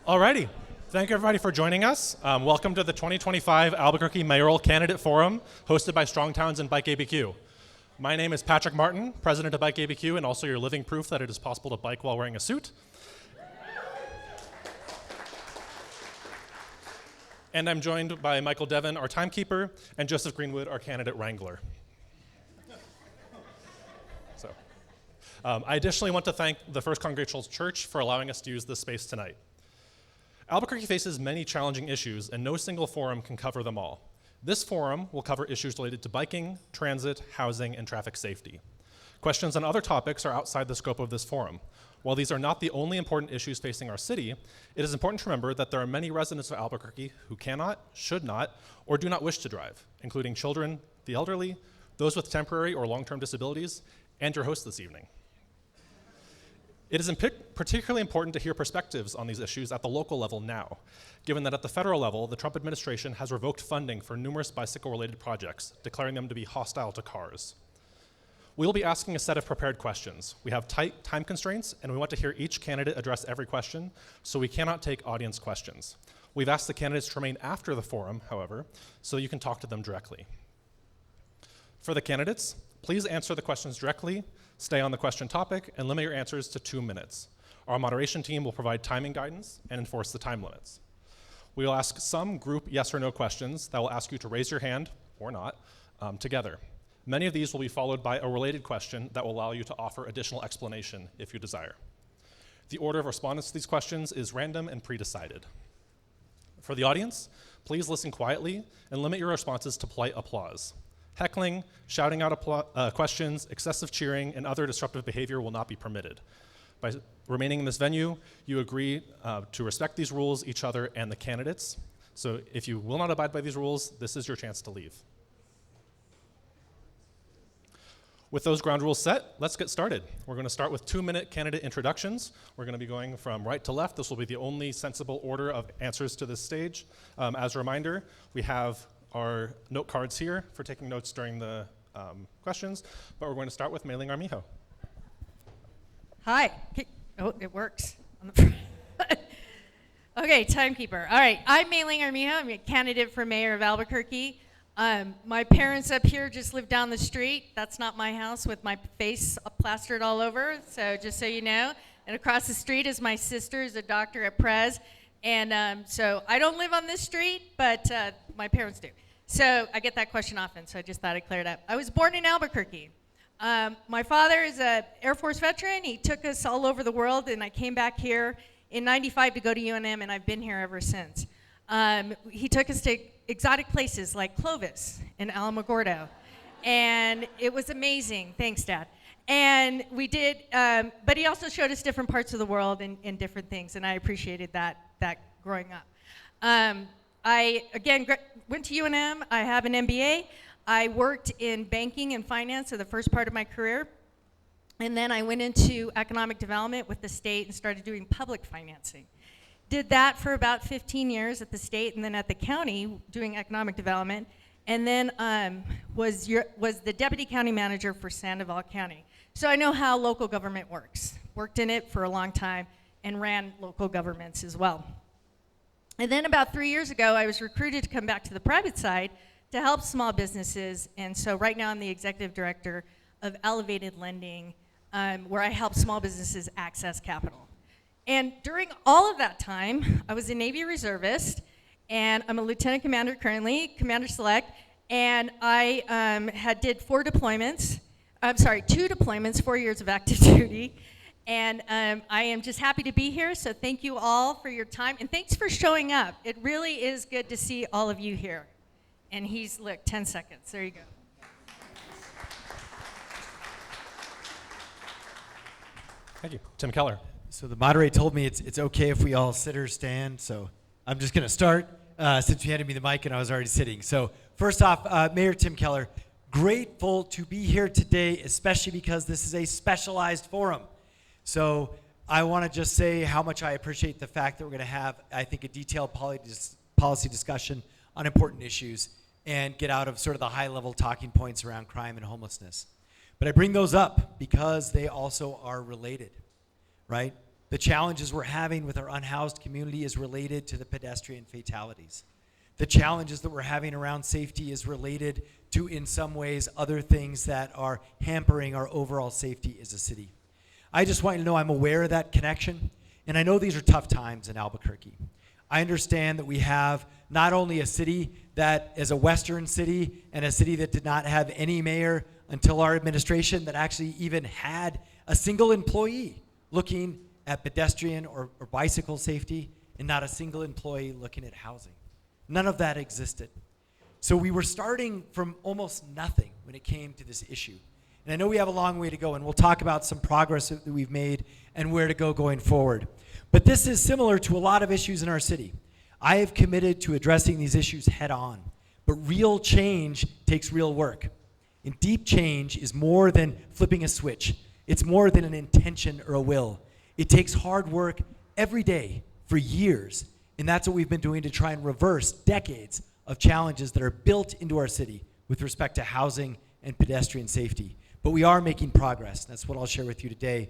Alrighty. Thank you everybody for joining us. Welcome to the 2025 Albuquerque Mayoral Candidate Forum, hosted by Strong Towns and BikeABQ. My name is Patrick Martin, president of BikeABQ, and also your living proof that it is possible to bike while wearing a suit. And I'm joined by Michael Devon, our timekeeper, and Joseph Greenwood, our candidate wrangler. I additionally want to thank the First Congregational Church for allowing us to use this space tonight. Albuquerque faces many challenging issues, and no single forum can cover them all. This forum will cover issues related to biking, transit, housing, and traffic safety. Questions on other topics are outside the scope of this forum. While these are not the only important issues facing our city, it is important to remember that there are many residents of Albuquerque who cannot, should not, or do not wish to drive, including children, the elderly, those with temporary or long-term disabilities, and your host this evening. It is particularly important to hear perspectives on these issues at the local level now, given that at the federal level, the Trump administration has revoked funding for numerous bicycle-related projects, declaring them to be hostile to cars. We will be asking a set of prepared questions. We have tight time constraints, and we want to hear each candidate address every question, so we cannot take audience questions. We've asked the candidates to remain after the forum, however, so you can talk to them directly. For the candidates, please answer the questions directly, stay on the question topic, and limit your answers to 2 minutes. Our moderation team will provide timing guidance and enforce the time limits. We will ask some group yes or no questions that will ask you to raise your hand, or not, together. Many of these will be followed by a related question that will allow you to offer additional explanation if you desire. The order of response to these questions is random and pre-decided. For the audience, please listen quietly and limit your responses to polite applause. Heckling, shouting out questions, excessive cheering, and other disruptive behavior will not be permitted. By remaining in this venue, you agree to respect these rules, each other, and the candidates. So if you will not abide by these rules, this is your chance to leave. With those ground rules set, let's get started. We're going to start with 2-minute candidate introductions. We're going to be going from right to left. This will be the only sensible order of answers to this stage. As a reminder, we have our note cards here for taking notes during the questions, but we're going to start with Mailing Armijo. Hi. Oh, it works. On the front. Okay, timekeeper. All right, I'm Mailing Armijo. I'm a candidate for mayor of Albuquerque. My parents up here just live down the street. That's not my house with my face plastered all over, so just so you know. And across the street is my sister, who's a doctor at Prez. And so I don't live on this street, but my parents do. So I get that question often, so I just thought I'd clear it up. I was born in Albuquerque. My father is an Air Force veteran. He took us all over the world, and I came back here in '95 to go to UNM, and I've been here ever since. He took us to exotic places like Clovis and Alamogordo, and it was amazing. Thanks, Dad. And we did, but he also showed us different parts of the world and different things, and I appreciated that growing up. I, again, went to UNM. I have an MBA. I worked in banking and finance for the first part of my career, and then I went into economic development with the state and started doing public financing. Did that for about 15 years at the state and then at the county doing economic development, and then was the deputy county manager for Sandoval County. So I know how local government works. Worked in it for a long time and ran local governments as well. And then about 3 years ago, I was recruited to come back to the private side to help small businesses. And so right now I'm the executive director of Elevated Lending, where I help small businesses access capital. And during all of that time, I was a Navy reservist, and I'm a lieutenant commander currently, Commander Select, and I did 2 deployments, 4 years of active duty. And I am just happy to be here, so thank you all for your time, and thanks for showing up. It really is good to see all of you here. And look, 10 seconds, there you go. Thank you. Tim Keller. So the moderator told me it's okay if we all sit or stand, so I'm just gonna start since you handed me the mic and I was already sitting. So first off, Mayor Tim Keller, grateful to be here today, especially because this is a specialized forum. So I want to just say how much I appreciate the fact that we're going to have, I think, a detailed policy discussion on important issues and get out of sort of the high-level talking points around crime and homelessness. But I bring those up because they also are related, right? The challenges we're having with our unhoused community is related to the pedestrian fatalities. The challenges that we're having around safety is related to, in some ways, other things that are hampering our overall safety as a city. I just want you to know I'm aware of that connection, and I know these are tough times in Albuquerque. I understand that we have not only a city that is a Western city and a city that did not have any mayor until our administration that actually even had a single employee looking at pedestrian or bicycle safety, and not a single employee looking at housing. None of that existed. So we were starting from almost nothing when it came to this issue. And I know we have a long way to go, and we'll talk about some progress that we've made and where to go going forward. But this is similar to a lot of issues in our city. I have committed to addressing these issues head on. But real change takes real work. And deep change is more than flipping a switch. It's more than an intention or a will. It takes hard work every day for years. And that's what we've been doing to try and reverse decades of challenges that are built into our city with respect to housing and pedestrian safety. But we are making progress. That's what I'll share with you today.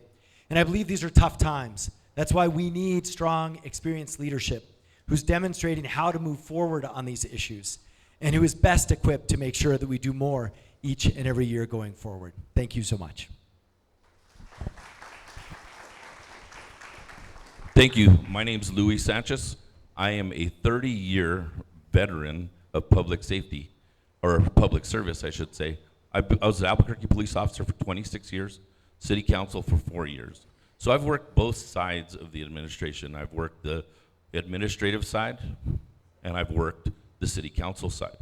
And I believe these are tough times. That's why we need strong, experienced leadership who's demonstrating how to move forward on these issues and who is best equipped to make sure that we do more each and every year going forward. Thank you so much. Thank you. My name's Luis Sanchez. I am a 30-year veteran of public safety, or public service, I should say. I was an Albuquerque police officer for 26 years, city council for 4 years. So I've worked both sides of the administration. I've worked the administrative side, and I've worked the city council side,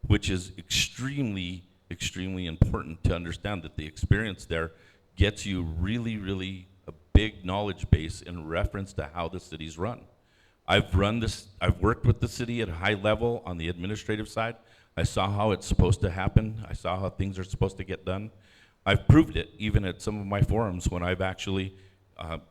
which is extremely, extremely important to understand that the experience there gets you really, really a big knowledge base in reference to how the city's run. I've worked with the city at a high level on the administrative side. I saw how it's supposed to happen. I saw how things are supposed to get done. I've proved it even at some of my forums when I've actually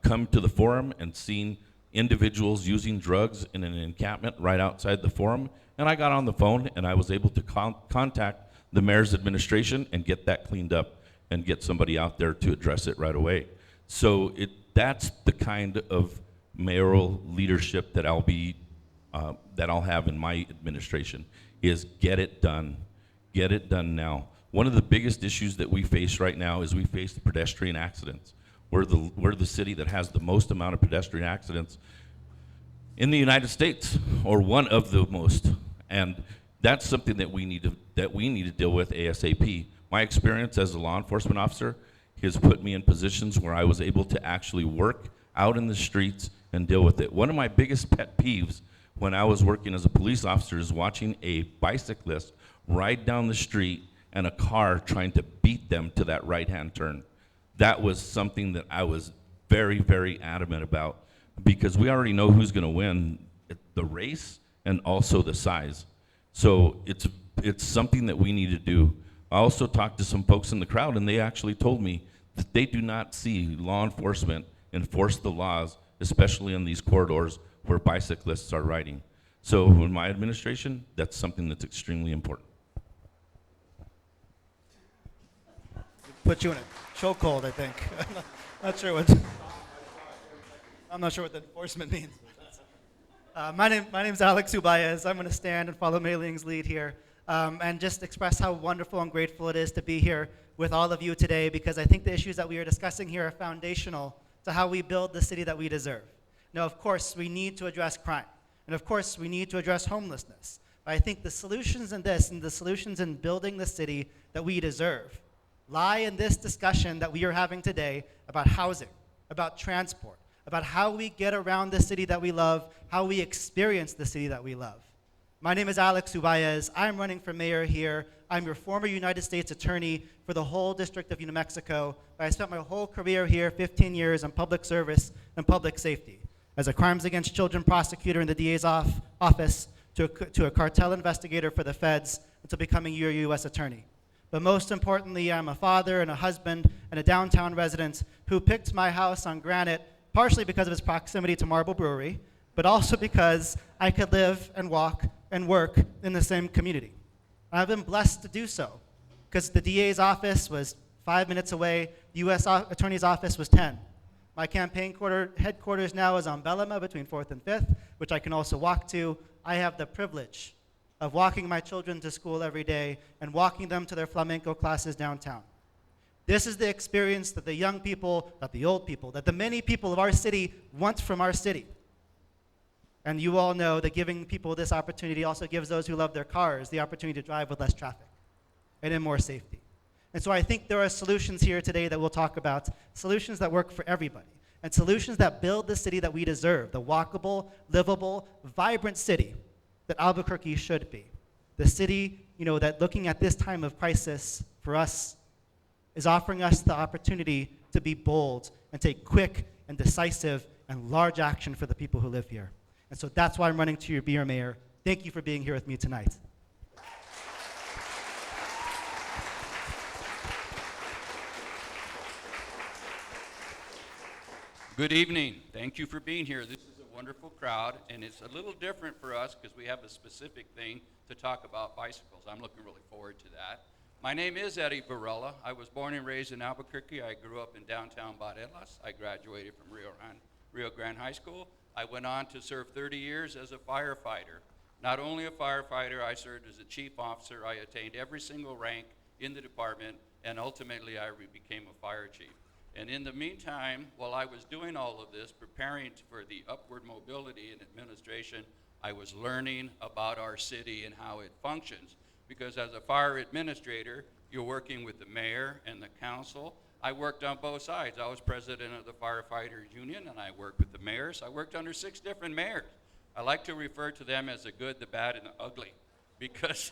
come to the forum and seen individuals using drugs in an encampment right outside the forum. And I got on the phone and I was able to contact the mayor's administration and get that cleaned up and get somebody out there to address it right away. So that's the kind of mayoral leadership that I'll have in my administration, is get it done now. One of the biggest issues that we face right now is we face the pedestrian accidents. We're the city that has the most amount of pedestrian accidents in the United States, or one of the most, and that's something that we need to deal with ASAP. My experience as a law enforcement officer has put me in positions where I was able to actually work out in the streets and deal with it. One of my biggest pet peeves when I was working as a police officer is watching a bicyclist ride down the street and a car trying to beat them to that right-hand turn. That was something that I was very, very adamant about, because we already know who's going to win the race and also the size. So it's something that we need to do. I also talked to some folks in the crowd, and they actually told me that they do not see law enforcement enforce the laws, especially in these corridors where bicyclists are riding. So in my administration, that's something that's extremely important. Put you in a chokehold, I think. I'm not sure what the enforcement means. My name's Alex Ubaez. I'm going to stand and follow Mei Ling's lead here, and just express how wonderful and grateful it is to be here with all of you today, because I think the issues that we are discussing here are foundational to how we build the city that we deserve. Now, of course, we need to address crime, and of course, we need to address homelessness. But I think the solutions in this, and the solutions in building the city that we deserve, lie in this discussion that we are having today about housing, about transport, about how we get around the city that we love, how we experience the city that we love. My name is Alex Ubaez. I'm running for mayor here. I'm your former United States attorney for the whole District of New Mexico. I spent my whole career here, 15 years, in public service and public safety, as a crimes against children prosecutor in the DA's office, to a cartel investigator for the feds, until becoming your U.S. attorney. But most importantly, I'm a father and a husband and a downtown resident who picked my house on Granite, partially because of its proximity to Marble Brewery, but also because I could live and walk and work in the same community. I've been blessed to do so, because the DA's office was 5 minutes away, the U.S. Attorney's office was 10. My campaign headquarters now is on Bellama between 4th and 5th, which I can also walk to. I have the privilege of walking my children to school every day and walking them to their flamenco classes downtown. This is the experience that the young people, that the old people, that the many people of our city want from our city. And you all know that giving people this opportunity also gives those who love their cars the opportunity to drive with less traffic and in more safety. And so I think there are solutions here today that we'll talk about, solutions that work for everybody, and solutions that build the city that we deserve, the walkable, livable, vibrant city that Albuquerque should be. The city, that looking at this time of crisis for us is offering us the opportunity to be bold and take quick and decisive and large action for the people who live here. And so that's why I'm running to be your mayor. Thank you for being here with me tonight. Good evening. Thank you for being here. This is a wonderful crowd, and it's a little different for us because we have a specific thing to talk about bicycles. I'm looking really forward to that. My name is Eddie Varela. I was born and raised in Albuquerque. I grew up in downtown Barelas. I graduated from Rio Grande High School. I went on to serve 30 years as a firefighter. Not only a firefighter, I served as a chief officer. I attained every single rank in the department, and ultimately I became a fire chief. And in the meantime, while I was doing all of this, preparing for the upward mobility in administration, I was learning about our city and how it functions. Because as a fire administrator, you're working with the mayor and the council. I worked on both sides. I was president of the firefighters union, and I worked with the mayors. I worked under 6 different mayors. I like to refer to them as the good, the bad, and the ugly. Because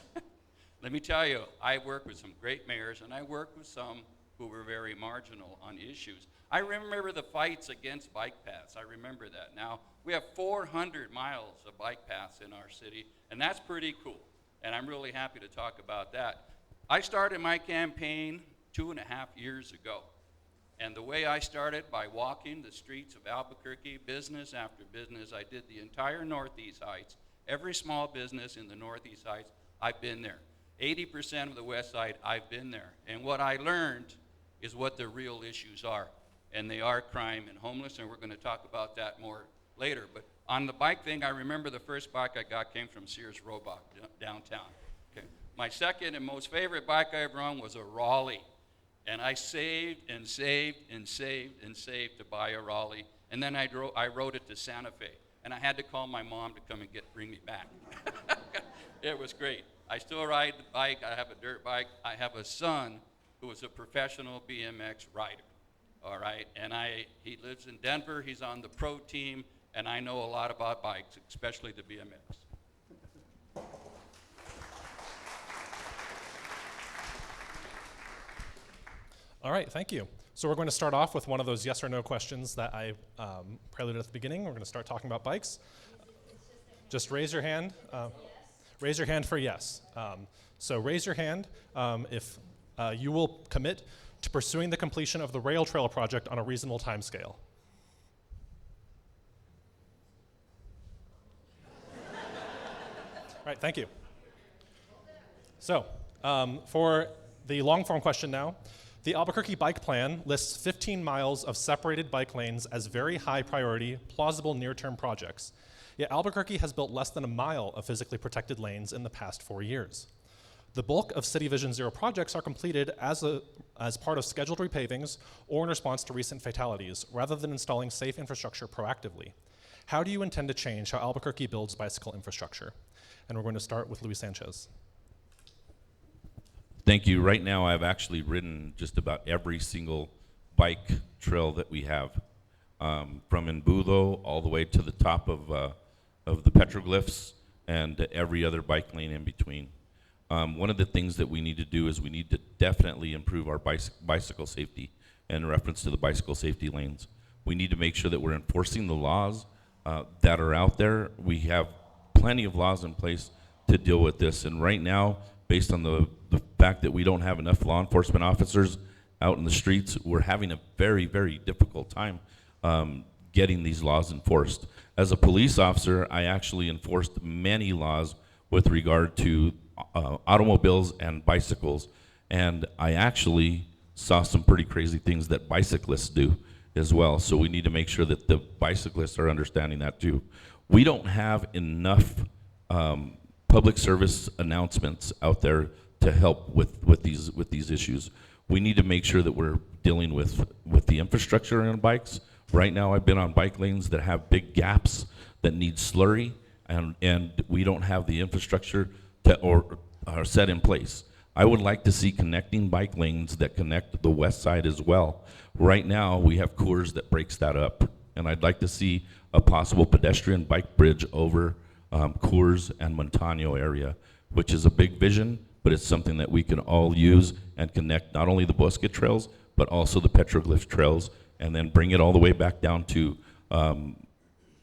let me tell you, I worked with some great mayors, and I worked with some who were very marginal on issues. I remember the fights against bike paths. I remember that. Now, we have 400 miles of bike paths in our city, and that's pretty cool. And I'm really happy to talk about that. I started my campaign 2.5 years ago. And the way I started, by walking the streets of Albuquerque, business after business. I did the entire Northeast Heights. Every small business in the Northeast Heights, I've been there. 80% of the West Side, I've been there. And what I learned is what the real issues are. And they are crime and homeless, and we're going to talk about that more later. But on the bike thing, I remember the first bike I got came from Sears Roebuck downtown. Okay. My second and most favorite bike I ever owned was a Raleigh. And I saved and saved and saved and saved to buy a Raleigh. And then I rode it to Santa Fe. And I had to call my mom to come and bring me back. It was great. I still ride the bike. I have a dirt bike. I have a son who is a professional BMX rider, all right? And he lives in Denver. He's on the pro team, and I know a lot about bikes, especially the BMX. All right, thank you. So we're going to start off with one of those yes or no questions that I preluded at the beginning. We're going to start talking about bikes. Just raise your hand. Raise your hand for yes. So raise your hand if you will commit to pursuing the completion of the rail trail project on a reasonable time scale. All right, thank you. So for the long form question now, the Albuquerque Bike Plan lists 15 miles of separated bike lanes as very high priority, plausible near-term projects. Yet Albuquerque has built less than a mile of physically protected lanes in the past 4 years. The bulk of City Vision Zero projects are completed as part of scheduled repavings or in response to recent fatalities, rather than installing safe infrastructure proactively. How do you intend to change how Albuquerque builds bicycle infrastructure? And we're going to start with Luis Sanchez. Thank you. Right now, I've actually ridden just about every single bike trail that we have, from Embudo all the way to the top of the petroglyphs and every other bike lane in between. One of the things that we need to do is we need to definitely improve our bicycle safety in reference to the bicycle safety lanes. We need to make sure that we're enforcing the laws that are out there. We have plenty of laws in place to deal with this, and right now, based on the fact that we don't have enough law enforcement officers out in the streets, we're having a very, very difficult time getting these laws enforced. As a police officer, I actually enforced many laws with regard to automobiles and bicycles, and I actually saw some pretty crazy things that bicyclists do. as well. So we need to make sure that the bicyclists are understanding that too. We don't have enough public service announcements out there to help with these issues. We need to make sure that we're dealing with the infrastructure on bikes. Right now, I've been on bike lanes that have big gaps that need slurry, and we don't have the infrastructure or set in place. I would like to see connecting bike lanes that connect the west side as well. Right now, we have Coors that breaks that up, and I'd like to see a possible pedestrian bike bridge over Coors and Montano area, which is a big vision, but it's something that we can all use and connect not only the Bosque trails, but also the petroglyph trails, and then bring it all the way back down to the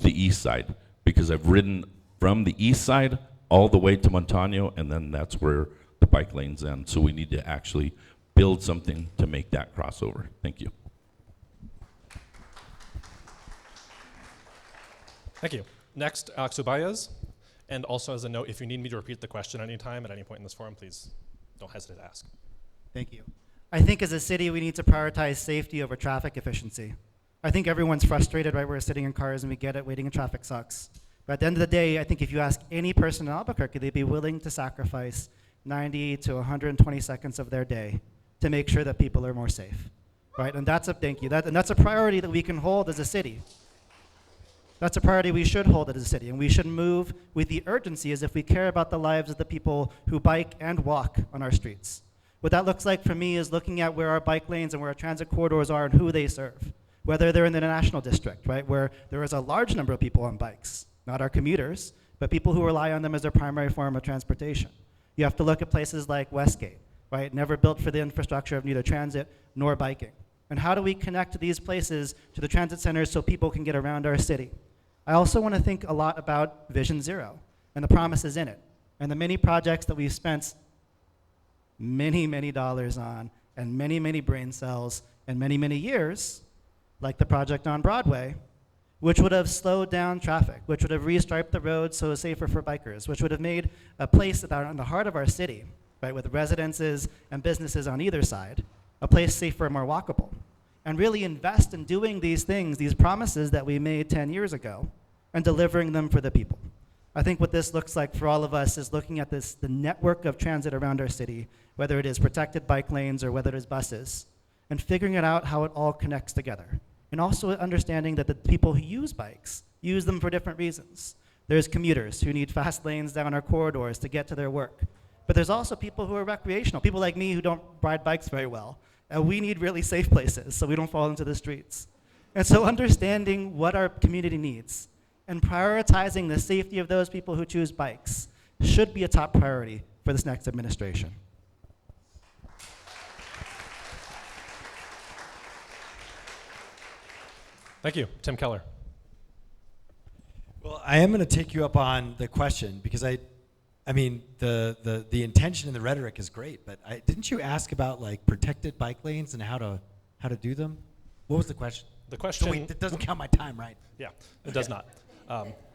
east side. Because I've ridden from the east side all the way to Montano, and then that's where the bike lanes end. So we need to actually build something to make that crossover. Thank you. Thank you. Next, Alex Ubayez. And also as a note, if you need me to repeat the question at any time, at any point in this forum, please don't hesitate to ask. Thank you. I think as a city, we need to prioritize safety over traffic efficiency. I think everyone's frustrated, right? We're sitting in cars and we get it, waiting in traffic sucks. But at the end of the day, I think if you ask any person in Albuquerque, they'd be willing to sacrifice 90 to 120 seconds of their day to make sure that people are more safe, right? And that's a, thank you. And that's a priority that we can hold as a city. That's a priority we should hold as a city, and we should move with the urgency as if we care about the lives of the people who bike and walk on our streets. What that looks like for me is looking at where our bike lanes and where our transit corridors are and who they serve. Whether they're in the National District, right, where there is a large number of people on bikes, not our commuters, but people who rely on them as their primary form of transportation. You have to look at places like Westgate, right, never built for the infrastructure of neither transit nor biking. And how do we connect these places to the transit centers so people can get around our city? I also want to think a lot about Vision Zero and the promises in it, and the many projects that we've spent many, many dollars on, and many, many brain cells, and many, many years, like the project on Broadway, which would have slowed down traffic, which would have restriped the roads so it's safer for bikers, which would have made a place that are in the heart of our city, right, with residences and businesses on either side, a place safer and more walkable. And really invest in doing these things, these promises that we made 10 years ago, and delivering them for the people. I think what this looks like for all of us is looking at this, the network of transit around our city, whether it is protected bike lanes or whether it is buses, and figuring it out how it all connects together. And also understanding that the people who use bikes use them for different reasons. There's commuters who need fast lanes down our corridors to get to their work. But there's also people who are recreational, people like me who don't ride bikes very well. And we need really safe places so we don't fall into the streets. And so understanding what our community needs and prioritizing the safety of those people who choose bikes should be a top priority for this next administration. Thank you. Tim Keller. Well, I am going to take you up on the question because I mean, the intention and the rhetoric is great, but didn't you ask about like protected bike lanes and how to do them? What was the question? The question. So wait, that doesn't count my time, right? Yeah, it does not.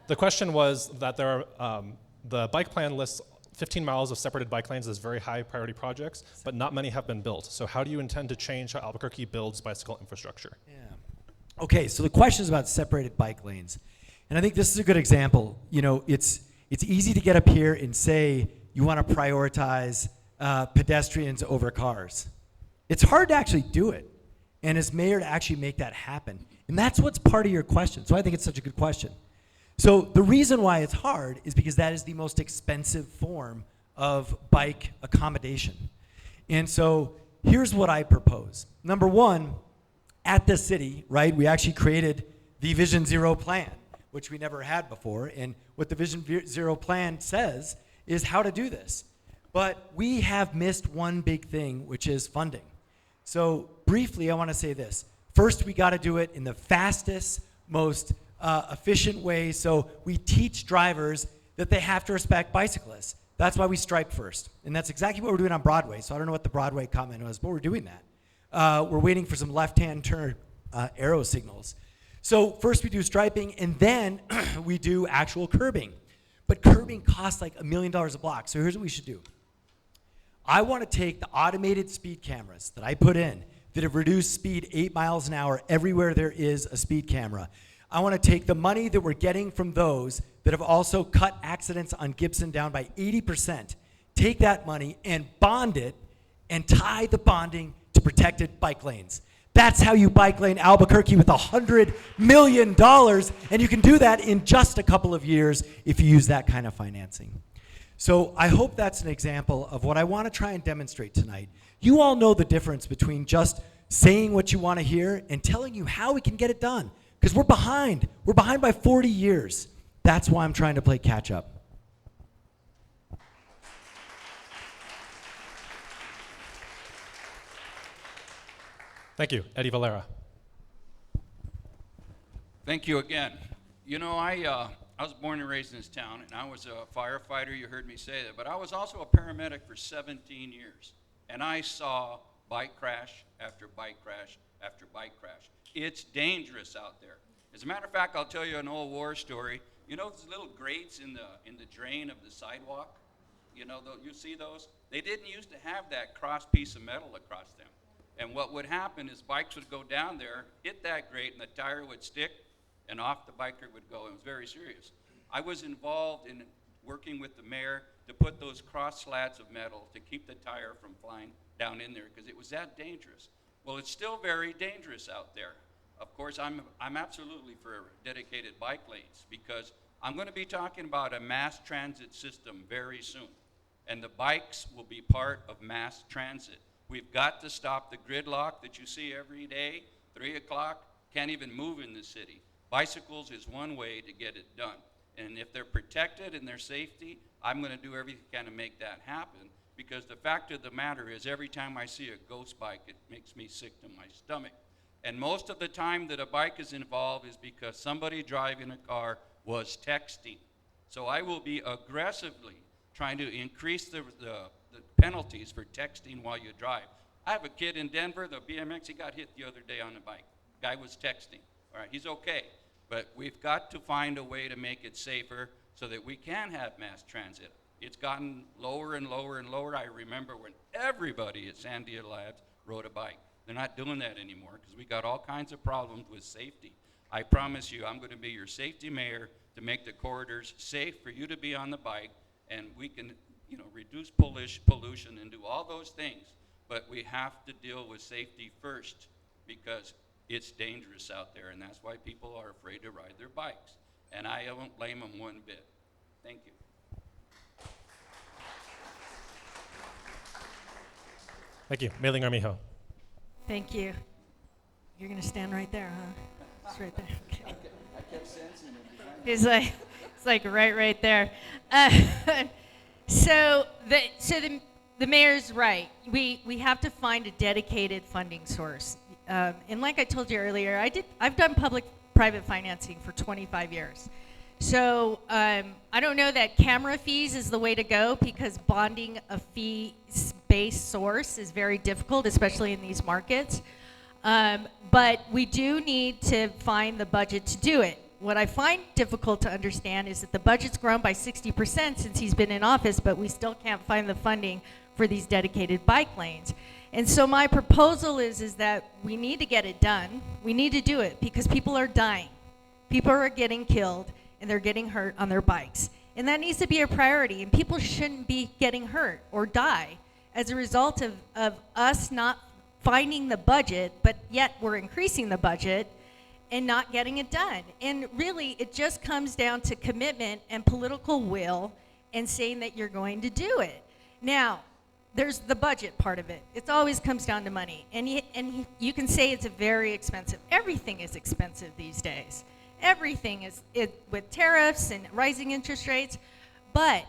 The question was that there are, the bike plan lists 15 miles of separated bike lanes as very high priority projects, but not many have been built. So how do you intend to change how Albuquerque builds bicycle infrastructure? Yeah. Okay, so the question is about separated bike lanes. And I think this is a good example. You know, it's easy to get up here and say you want to prioritize pedestrians over cars. It's hard to actually do it. And as mayor to actually make that happen. And that's what's part of your question. So I think it's such a good question. So the reason why it's hard is because that is the most expensive form of bike accommodation. And so here's what I propose. Number one, at the city, right, we actually created the Vision Zero plan, which we never had before. And what the Vision Zero plan says is how to do this. But we have missed one big thing, which is funding. So briefly, I want to say this. First, we got to do it in the fastest, most efficient way. So we teach drivers that they have to respect bicyclists. That's why we stripe first. And that's exactly what we're doing on Broadway. So I don't know what the Broadway comment was, but we're doing that. We're waiting for some left-hand turn arrow signals. So first we do striping, and then we do actual curbing. But curbing costs like $1 million a block. So here's what we should do. I want to take the automated speed cameras that I put in that have reduced speed 8 miles an hour everywhere there is a speed camera. I want to take the money that we're getting from those that have also cut accidents on Gibson down by 80%, take that money and bond it and tie the bonding to protected bike lanes. That's how you bike lane Albuquerque with $100 million, and you can do that in just a couple of years if you use that kind of financing. So I hope that's an example of what I want to try and demonstrate tonight. You all know the difference between just saying what you want to hear and telling you how we can get it done. Because we're behind. We're behind by 40 years. That's why I'm trying to play catch up. Thank you. Eddie Valera. Thank you again. You know, I was born and raised in this town, and I was a firefighter. You heard me say that. But I was also a paramedic for 17 years. And I saw bike crash after bike crash after bike crash. It's dangerous out there. As a matter of fact, I'll tell you an old war story. You know those little grates in the drain of the sidewalk? You know, you see those? They didn't used to have that cross piece of metal across them. And what would happen is bikes would go down there, hit that grate, and the tire would stick, and off the biker would go. It was very serious. I was involved in working with the mayor to put those cross slats of metal to keep the tire from flying down in there because it was that dangerous. Well, it's still very dangerous out there. Of course, I'm absolutely for dedicated bike lanes because I'm going to be talking about a mass transit system very soon. And the bikes will be part of mass transit. We've got to stop the gridlock that you see every day, 3 o'clock, can't even move in the city. Bicycles is one way to get it done. And if they're protected and their safety, I'm going to do everything I can to make that happen because the fact of the matter is every time I see a ghost bike, it makes me sick to my stomach. And most of the time that a bike is involved is because somebody driving a car was texting. So I will be aggressively trying to increase the penalties for texting while you drive. I have a kid in Denver, the BMX, he got hit the other day on the bike. Guy was texting. All right, he's okay. But we've got to find a way to make it safer so that we can have mass transit. It's gotten lower and lower and lower. I remember when everybody at Sandia Labs rode a bike. They're not doing that anymore because we got all kinds of problems with safety. I promise you, I'm going to be your safety mayor to make the corridors safe for you to be on the bike, and we can, reduce pollution and do all those things. But we have to deal with safety first because it's dangerous out there, and that's why people are afraid to ride their bikes. And I don't blame them one bit. Thank you. Thank you. Mailing Armijo. Thank you. You're going to stand right there, huh? It's right there. Okay. I kept sensing it. It's like right there. So the mayor's right. We have to find a dedicated funding source. And like I told you earlier, I've done public-private financing for 25 years. So I don't know that camera fees is the way to go because bonding a fee-based source is very difficult, especially in these markets. But we do need to find the budget to do it. What I find difficult to understand is that the budget's grown by 60% since he's been in office, but we still can't find the funding for these dedicated bike lanes. And so my proposal is that we need to get it done. We need to do it because people are dying. People are getting killed and they're getting hurt on their bikes. And that needs to be a priority, and people shouldn't be getting hurt or die as a result of us not finding the budget, but yet we're increasing the budget and not getting it done. And really, it just comes down to commitment and political will and saying that you're going to do it. Now, there's the budget part of it. It always comes down to money. And you can say it's very expensive. Everything is expensive these days. Everything is with tariffs and rising interest rates. But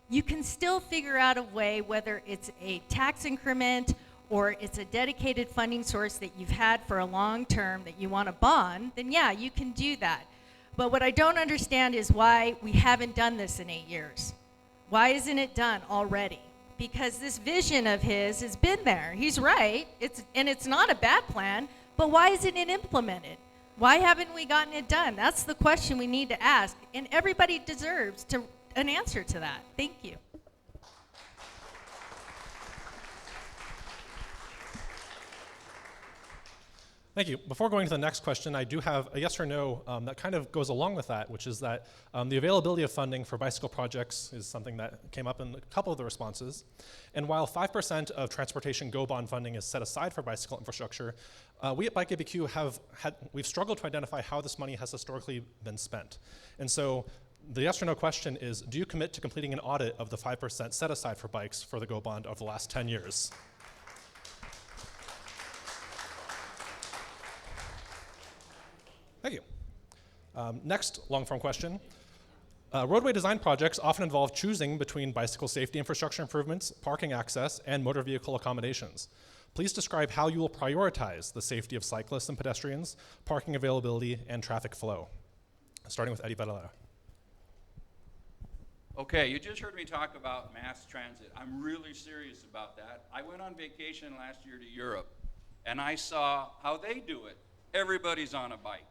you can still figure out a way, whether it's a tax increment or it's a dedicated funding source that you've had for a long term that you want to bond, then yeah, you can do that. But what I don't understand is why we haven't done this in 8 years. Why isn't it done already? Because this vision of his has been there. He's right, it's not a bad plan, but why isn't it implemented? Why haven't we gotten it done? That's the question we need to ask, and everybody deserves an answer to that. Thank you. Thank you. Before going to the next question, I do have a yes or no that kind of goes along with that, which is that the availability of funding for bicycle projects is something that came up in a couple of the responses. And while 5% of transportation GO bond funding is set aside for bicycle infrastructure, we at BikeABQ we've struggled to identify how this money has historically been spent. And so the yes or no question is, do you commit to completing an audit of the 5% set aside for bikes for the GO bond over the last 10 years? Thank you. Next long-form question. Roadway design projects often involve choosing between bicycle safety infrastructure improvements, parking access, and motor vehicle accommodations. Please describe how you will prioritize the safety of cyclists and pedestrians, parking availability, and traffic flow. Starting with Eddie Badalera. Okay, you just heard me talk about mass transit. I'm really serious about that. I went on vacation last year to Europe, and I saw how they do it. Everybody's on a bike.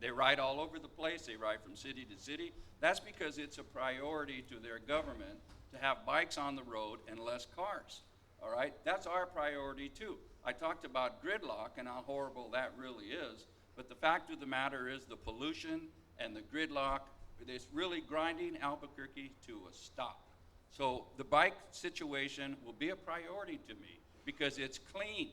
They ride all over the place. They ride from city to city. That's because it's a priority to their government to have bikes on the road and less cars. All right? That's our priority too. I talked about gridlock and how horrible that really is, but the fact of the matter is the pollution and the gridlock, it's really grinding Albuquerque to a stop. So the bike situation will be a priority to me because it's clean.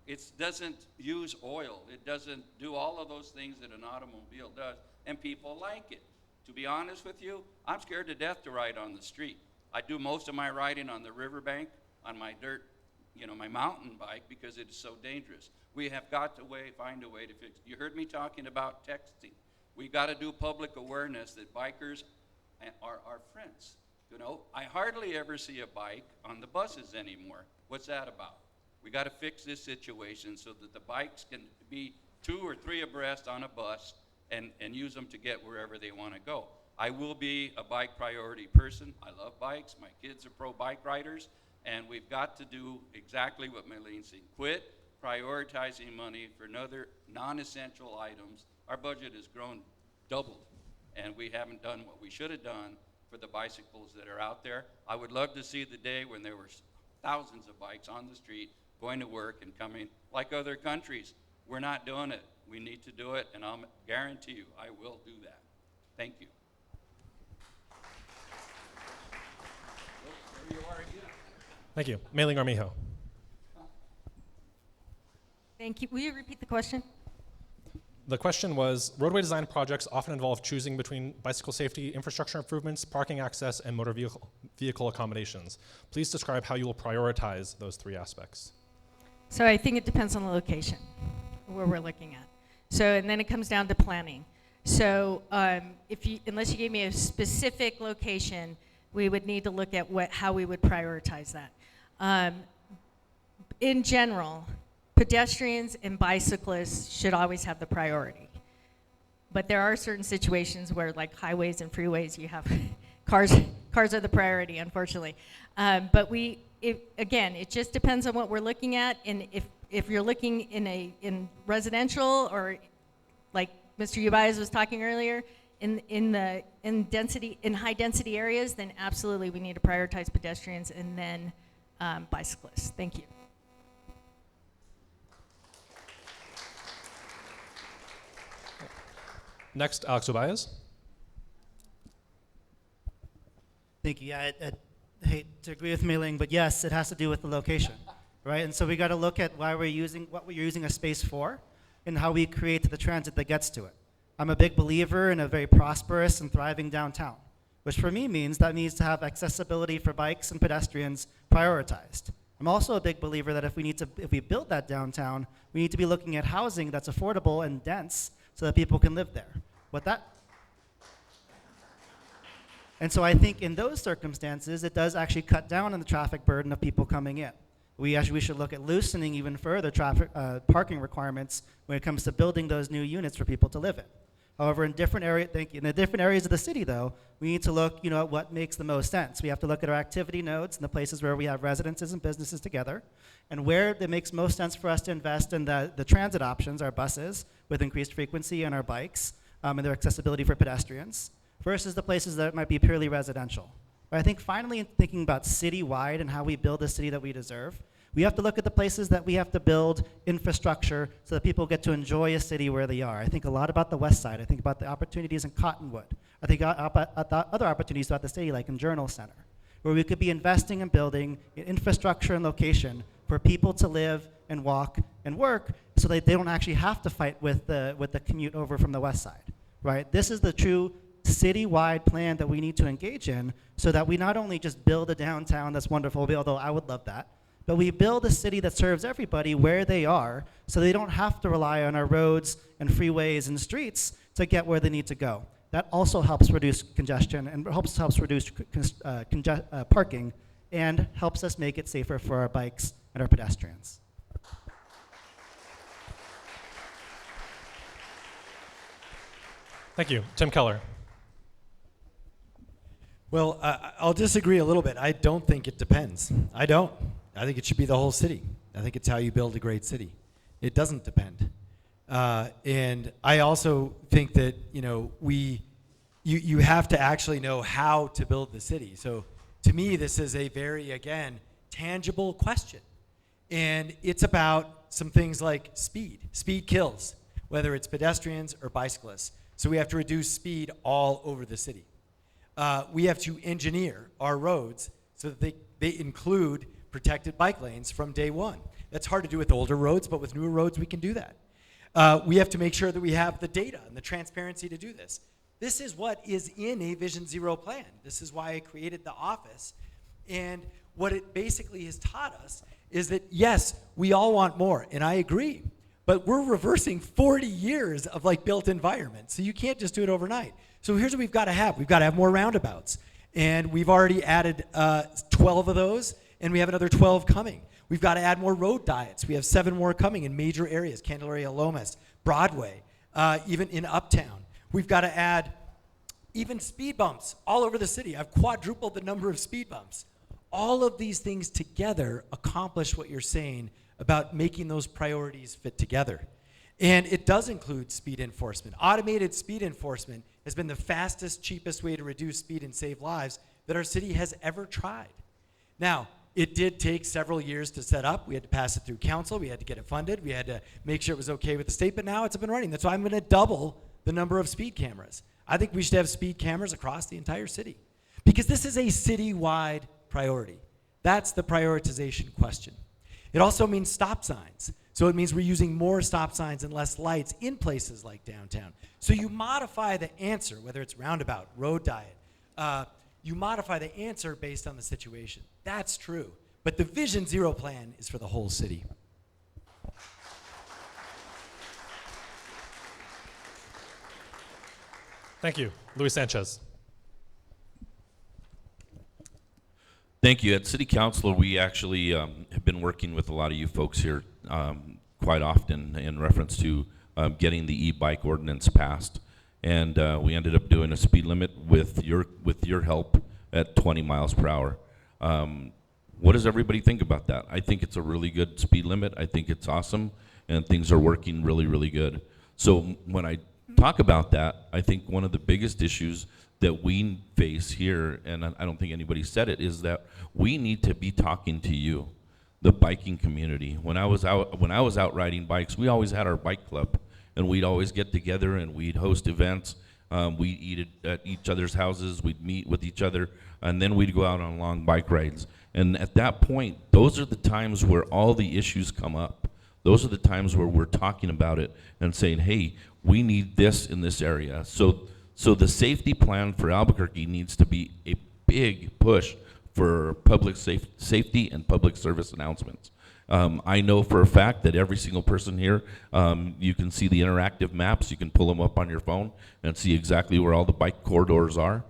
It doesn't use oil. It doesn't do all of those things that an automobile does, and people like it. To be honest with you, I'm scared to death to ride on the street. I do most of my riding on the riverbank, on my dirt, my mountain bike, because it is so dangerous. We have got to find a way to fix it. You heard me talking about texting. We got to do public awareness that bikers are our friends. I hardly ever see a bike on the buses anymore. What's that about? We got to fix this situation so that the bikes can be 2 or 3 abreast on a bus and use them to get wherever they want to go. I will be a bike priority person. I love bikes. My kids are pro bike riders. And we've got to do exactly what Maylene said. Quit prioritizing money for other non-essential items. Our budget has grown doubled, and we haven't done what we should have done for the bicycles that are out there. I would love to see the day when there were thousands of bikes on the street going to work and coming like other countries. We're not doing it. We need to do it, and I'll guarantee you I will do that. Thank you. There you are again. Thank you. Mailing Armijo. Thank you. Will you repeat the question? The question was, roadway design projects often involve choosing between bicycle safety, infrastructure improvements, parking access, and motor vehicle accommodations. Please describe how you will prioritize those 3 aspects. So I think it depends on the location where we're looking at. So, and then it comes down to planning. So unless you gave me a specific location, we would need to look at how we would prioritize that. In general, pedestrians and bicyclists should always have the priority. But there are certain situations where, like highways and freeways, you have cars are the priority, unfortunately. But again, it just depends on what we're looking at. And if you're looking in residential, or like Mr. Ubaez was talking earlier, in high density areas, then absolutely we need to prioritize pedestrians and then bicyclists. Thank you. Next, Alex Ubaez. Thank you. Yeah, I hate to agree with Mei-Ling, but yes, it has to do with the location, right? And so we got to look at what we're using a space for, and how we create the transit that gets to it. I'm a big believer in a very prosperous and thriving downtown, which for me means that needs to have accessibility for bikes and pedestrians prioritized. I'm also a big believer that if we build that downtown, we need to be looking at housing that's affordable and dense so that people can live there. And so I think in those circumstances, it does actually cut down on the traffic burden of people coming in. We should look at loosening even further parking requirements when it comes to building those new units for people to live in. However, in the different areas of the city, though, we need to look, at what makes the most sense. We have to look at our activity nodes and the places where we have residences and businesses together, and where it makes most sense for us to invest in the transit options, our buses with increased frequency, and our bikes and their accessibility for pedestrians, versus the places that might be purely residential. But I think finally, in thinking about citywide and how we build the city that we deserve, We have to look at the places that we have to build infrastructure so that people get to enjoy a city where they are. I think a lot about the west side. I think about the opportunities in Cottonwood. I think about other opportunities throughout the city, like in Journal Center, where we could be investing and building infrastructure and location for people to live and walk and work so that they don't actually have to fight with the commute over from the west side, right? This is the true citywide plan that we need to engage in so that we not only just build a downtown that's wonderful, although I would love that, but we build a city that serves everybody where they are so they don't have to rely on our roads and freeways and streets to get where they need to go. That also helps reduce congestion and helps reduce parking and helps us make it safer for our bikes and our pedestrians. Thank you. Tim Keller. Well, I'll disagree a little bit. I don't think it depends. I don't. I think it should be the whole city. I think it's how you build a great city. It doesn't depend. And I also think that, you have to actually know how to build the city. So to me, this is a very, again, tangible question. And it's about some things like speed. Speed kills, whether it's pedestrians or bicyclists. So we have to reduce speed all over the city. We have to engineer our roads so that they include protected bike lanes from day one. That's hard to do with older roads, but with newer roads, we can do that. We have to make sure that we have the data and the transparency to do this. This is what is in a Vision Zero plan. This is why I created the office. And what it basically has taught us is that, yes, we all want more, and I agree. But we're reversing 40 years of built environment, so you can't just do it overnight. So here's what we've got to have. We've got to have more roundabouts. And we've already added 12 of those, and we have another 12 coming. We've got to add more road diets. We have 7 more coming in major areas, Candelaria, Lomas, Broadway, even in Uptown. We've got to add even speed bumps all over the city. I've quadrupled the number of speed bumps. All of these things together accomplish what you're saying about making those priorities fit together. And it does include speed enforcement. Automated speed enforcement has been the fastest, cheapest way to reduce speed and save lives that our city has ever tried. Now, it did take several years to set up. We had to pass it through council. We had to get it funded. We had to make sure it was okay with the state, but now it's up and running. That's why I'm going to double the number of speed cameras. I think we should have speed cameras across the entire city because this is a citywide priority. That's the prioritization question. It also means stop signs. So it means we're using more stop signs and less lights in places like downtown. So you modify the answer, whether it's roundabout, road diet, you modify the answer based on the situation. That's true. But the Vision Zero plan is for the whole city. Thank you. Luis Sanchez. Thank you. At City Council, we actually have been working with a lot of you folks here quite often in reference to getting the e-bike ordinance passed. And we ended up doing a speed limit with your help at 20 miles per hour. What does everybody think about that? I think it's a really good speed limit. I think it's awesome, and things are working really, really good. So when I talk about that, I think one of the biggest issues that we face here, and I don't think anybody said it, is that we need to be talking to you, the biking community. When I was out riding bikes, we always had our bike club, and we'd always get together and we'd host events. We'd eat at each other's houses, we'd meet with each other, and then we'd go out on long bike rides. And at that point, those are the times where all the issues come up. Those are the times where we're talking about it and saying, hey, we need this in this area. So the safety plan for Albuquerque needs to be a big push for public safety and public service announcements. I know for a fact that every single person here, you can see the interactive maps. You can pull them up on your phone and see exactly where all the bike corridors are.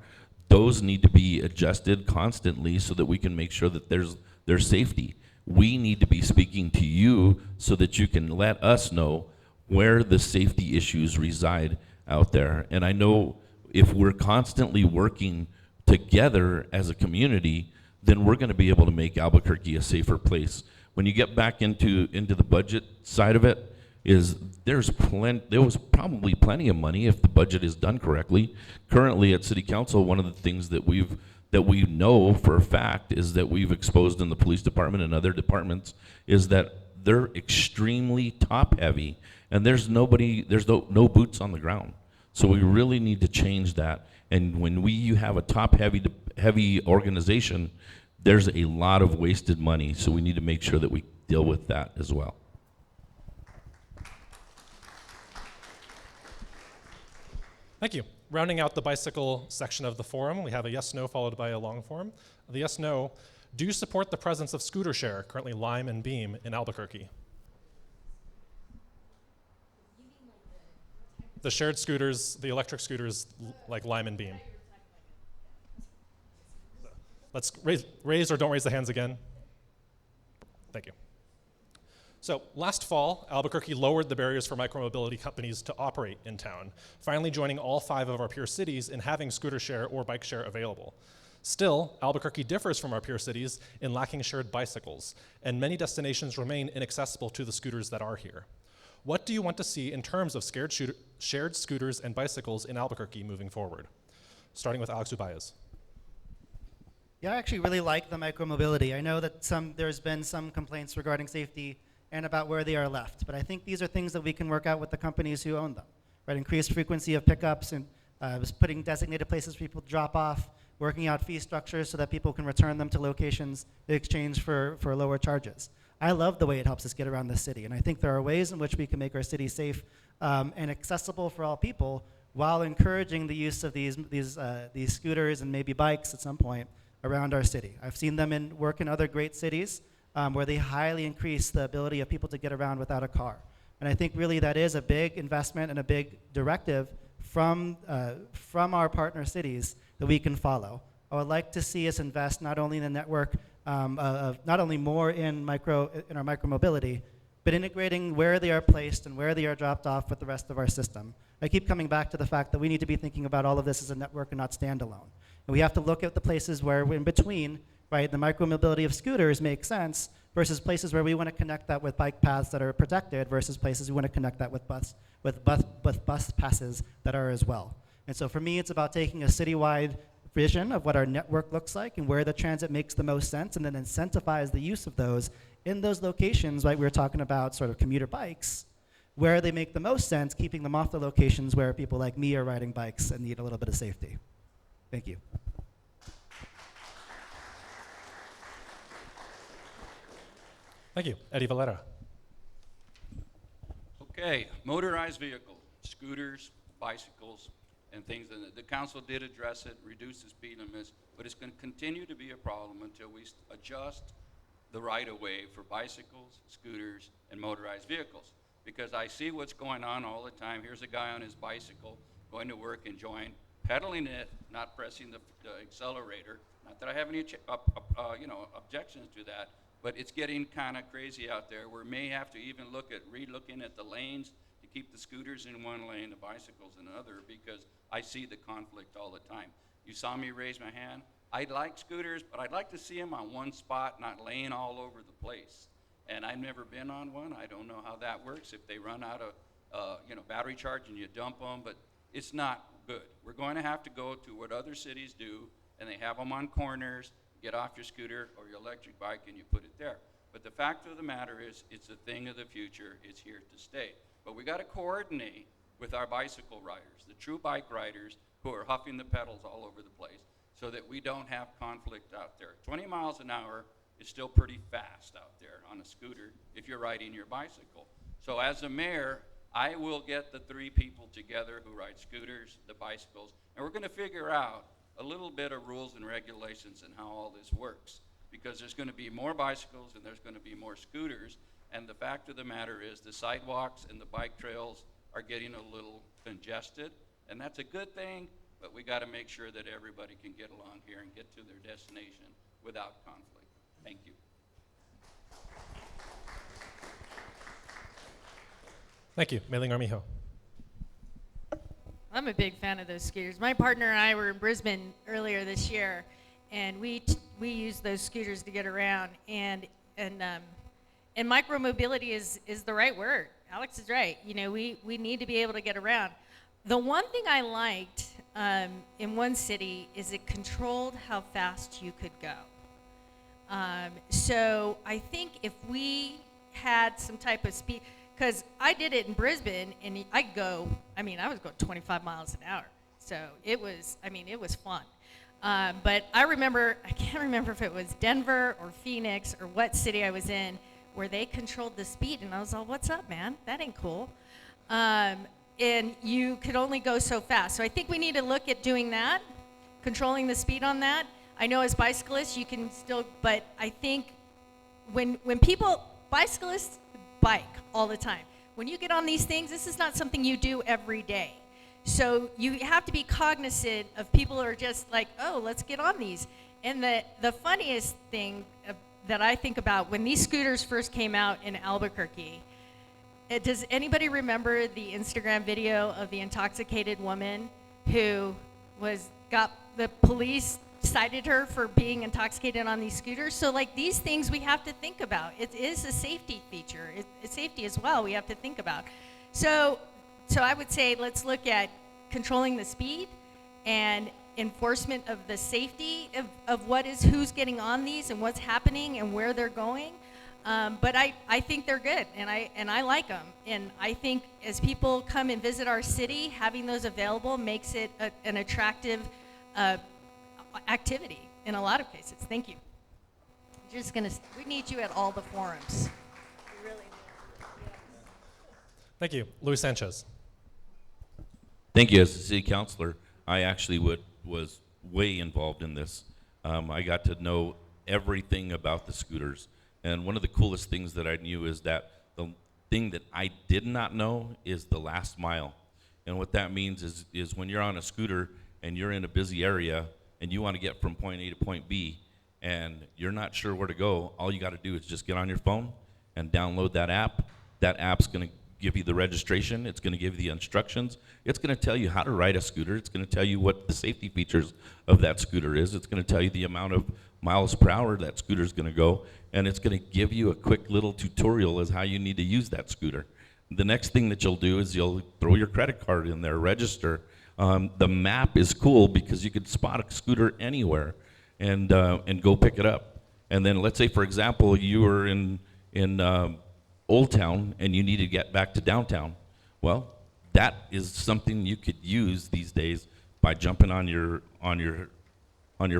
Those need to be adjusted constantly so that we can make sure that there's safety. We need to be speaking to you so that you can let us know where the safety issues reside out there. And I know if we're constantly working together as a community, then we're going to be able to make Albuquerque a safer place. When you get back into the budget side of it, there was probably plenty of money if the budget is done correctly. Currently at City Council, one of the things that we've that we know for a fact is that we've exposed in the police department and other departments is that they're extremely top heavy, and there's no boots on the ground. So we really need to change that. And when you have a top heavy organization, there's a lot of wasted money. So we need to make sure that we deal with that as well. Thank you. Rounding out the bicycle section of the forum, we have a yes/no followed by a long form. The yes/no, do you support the presence of scooter share, currently Lime and Beam, in Albuquerque? The shared scooters, the electric scooters like Lime and Beam. Let's raise or don't raise the hands again. Thank you. So last fall, Albuquerque lowered the barriers for micromobility companies to operate in town, finally joining all 5 of our peer cities in having scooter share or bike share available. Still, Albuquerque differs from our peer cities in lacking shared bicycles, and many destinations remain inaccessible to the scooters that are here. What do you want to see in terms of shared scooters and bicycles in Albuquerque moving forward? Starting with Alex Ubaez. Yeah, I actually really like the micromobility. I know that there's been some complaints regarding safety and about where they are left, but I think these are things that we can work out with the companies who own them, right? Increased frequency of pickups and putting designated places for people to drop off, working out fee structures so that people can return them to locations in exchange for lower charges. I love the way it helps us get around the city, and I think there are ways in which we can make our city safe and accessible for all people while encouraging the use of these scooters and maybe bikes at some point around our city. I've seen them work in other great cities where they highly increase the ability of people to get around without a car. And I think really that is a big investment and a big directive from our partner cities that we can follow. I would like to see us invest not only in the network not only more in our micromobility, but integrating where they are placed and where they are dropped off with the rest of our system. I keep coming back to the fact that we need to be thinking about all of this as a network and not standalone. And we have to look at the places where we're in between, right? The micromobility of scooters makes sense versus places where we want to connect that with bike paths that are protected versus places we want to connect that with bus passes that are as well. And so for me, it's about taking a citywide vision of what our network looks like and where the transit makes the most sense, and then incentivize the use of those in those locations, right? We were talking about sort of commuter bikes, where they make the most sense, keeping them off the locations where people like me are riding bikes and need a little bit of safety. Thank you. Thank you. Eddie Valera. Okay, motorized vehicle, scooters, bicycles, and things. And the council did address it, reduce the speed limits, but it's going to continue to be a problem until we adjust the right-of-way for bicycles, scooters, and motorized vehicles. Because I see what's going on all the time. Here's a guy on his bicycle going to work, enjoying, pedaling it, not pressing the accelerator. Not that I have any objections to that, but it's getting kind of crazy out there. We may have to even re-looking at the lanes to keep the scooters in one lane, the bicycles in another, because I see the conflict all the time. You saw me raise my hand. I like scooters, but I'd like to see them on one spot, not laying all over the place. And I've never been on one. I don't know how that works. If they run out of battery charge and you dump them, but it's not good. We're going to have to go to what other cities do, and they have them on corners. Get off your scooter or your electric bike and you put it there. But the fact of the matter is, it's a thing of the future. It's here to stay. But we got to coordinate with our bicycle riders, the true bike riders who are huffing the pedals all over the place, so that we don't have conflict out there. 20 miles an hour is still pretty fast out there on a scooter if you're riding your bicycle. So as a mayor, I will get the 3 people together who ride scooters, the bicycles, and we're going to figure out a little bit of rules and regulations and how all this works, because there's going to be more bicycles and there's going to be more scooters, and the fact of the matter is the sidewalks and the bike trails are getting a little congested, and that's a good thing, but we got to make sure that everybody can get along here and get to their destination without conflict. Thank you. Thank you. Mailing Armijo. I'm a big fan of those scooters. My partner and I were in Brisbane earlier this year, and we used those scooters to get around. And micromobility is the right word. Alex is right. You know, we need to be able to get around. The one thing I liked in one city is it controlled how fast you could go. So I think if we had some type of speed, because I did it in Brisbane, and I was going 25 miles an hour. So it was fun. But I can't remember if it was Denver or Phoenix or what city I was in, where they controlled the speed, and I was all, what's up, man? That ain't cool. And you could only go so fast. So I think we need to look at doing that, controlling the speed on that. I know as bicyclists you can still, but I think when bicyclists bike all the time. When you get on these things, this is not something you do every day. So you have to be cognizant of people who are just like, oh, let's get on these. And the funniest thing that I think about when these scooters first came out in Albuquerque, does anybody remember the Instagram video of the intoxicated woman who got the police cited her for being intoxicated on these scooters? So like these things we have to think about. It is a safety feature. It's safety as well we have to think about. So I would say let's look at controlling the speed and enforcement of the safety of who's getting on these and what's happening and where they're going. But I think they're good, and I like them. And I think as people come and visit our city, having those available makes it an attractive activity in a lot of cases. Thank you. We need you at all the forums. We really do. Thank you. Luis Sanchez. Thank you. As a city councilor, I actually was way involved in this. I got to know everything about the scooters. And one of the coolest things that I knew is that the thing that I did not know is the last mile. And what that means is when you're on a scooter and you're in a busy area and you want to get from point A to point B and you're not sure where to go, all you got to do is just get on your phone and download that app. That app's going to give you the registration. It's going to give you the instructions. It's going to tell you how to ride a scooter. It's going to tell you what the safety features of that scooter is. It's going to tell you the amount of miles per hour that scooter is going to go. And it's going to give you a quick little tutorial as how you need to use that scooter. The next thing that you'll do is you'll throw your credit card in there, register. The map is cool because you could spot a scooter anywhere and go pick it up. And then let's say, for example, you were in Old Town and you need to get back to downtown. Well, that is something you could use these days by jumping on your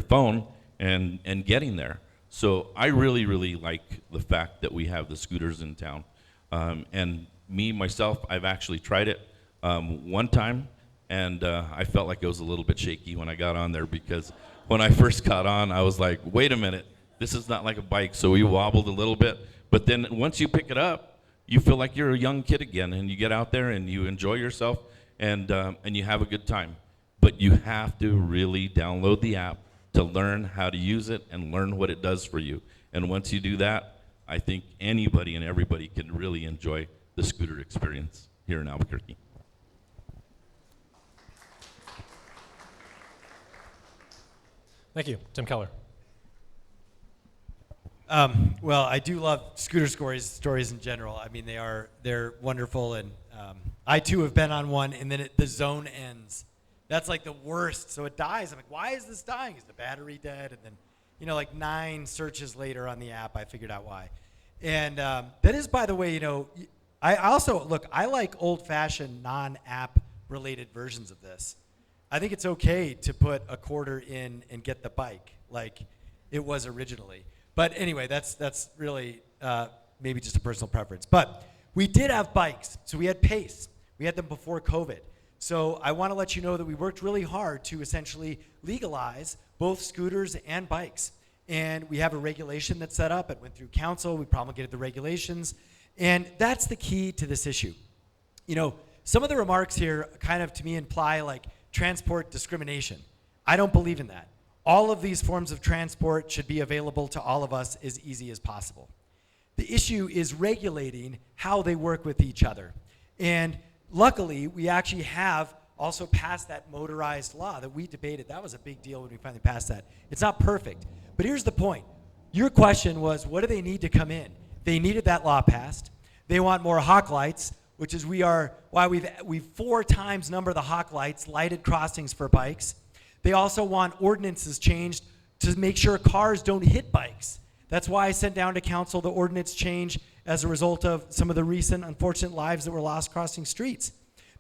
phone and getting there. So I really, really like the fact that we have the scooters in town. And myself, I've actually tried it one time, and I felt like it was a little bit shaky when I got on there because when I first got on, I was like, wait a minute, this is not like a bike. So we wobbled a little bit. But then once you pick it up, you feel like you're a young kid again, and you get out there and you enjoy yourself and you have a good time. But you have to really download the app to learn how to use it and learn what it does for you. And once you do that, I think anybody and everybody can really enjoy the scooter experience here in Albuquerque. Thank you. Tim Keller. Well, I do love scooter stories in general. I mean, they're wonderful, and I too have been on one, and then the zone ends. That's like the worst. So it dies. I'm like, why is this dying? Is the battery dead? And then, like 9 searches later on the app, I figured out why. And that is, by the way, I also, look, I like old-fashioned non-app related versions of this. I think it's okay to put a quarter in and get the bike like it was originally. But anyway, that's really maybe just a personal preference. But we did have bikes. So we had Pace. We had them before COVID. So I want to let you know that we worked really hard to essentially legalize both scooters and bikes. And we have a regulation that's set up. It went through council. We promulgated the regulations. And that's the key to this issue. Some of the remarks here kind of, to me, imply like transport discrimination. I don't believe in that. All of these forms of transport should be available to all of us as easy as possible. The issue is regulating how they work with each other. And luckily, we actually have also passed that motorized law that we debated. That was a big deal when we finally passed that. It's not perfect. But here's the point. Your question was, what do they need to come in? They needed that law passed. They want more hawk lights. which is why we've 4 times number the hawk lights, lighted crossings for bikes. They also want ordinances changed to make sure cars don't hit bikes. That's why I sent down to council the ordinance change as a result of some of the recent unfortunate lives that were lost crossing streets.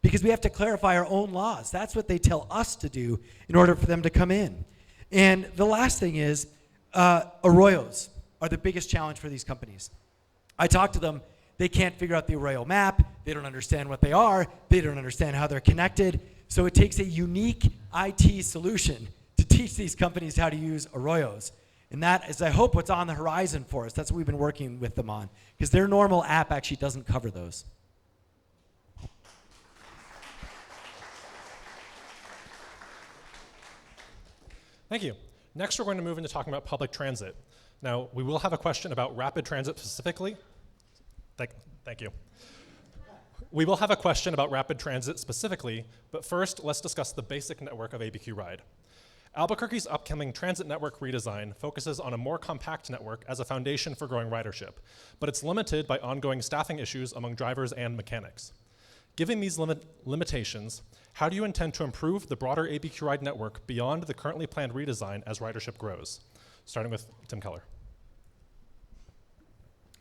Because we have to clarify our own laws. That's what they tell us to do in order for them to come in. And the last thing is, arroyos are the biggest challenge for these companies. I talked to them, they can't figure out the arroyo map, they don't understand what they are, they don't understand how they're connected, so it takes a unique IT solution to teach these companies how to use arroyos. And that is, I hope, what's on the horizon for us. That's what we've been working with them on, because their normal app actually doesn't cover those. Thank you. Next, we're going to move into talking about public transit. Now, we will have a question about rapid transit specifically. Thank you. We will have a question about rapid transit specifically, but first, let's discuss the basic network of ABQ Ride. Albuquerque's upcoming transit network redesign focuses on a more compact network as a foundation for growing ridership, but it's limited by ongoing staffing issues among drivers and mechanics. Given these limitations, how do you intend to improve the broader ABQ Ride network beyond the currently planned redesign as ridership grows? Starting with Tim Keller.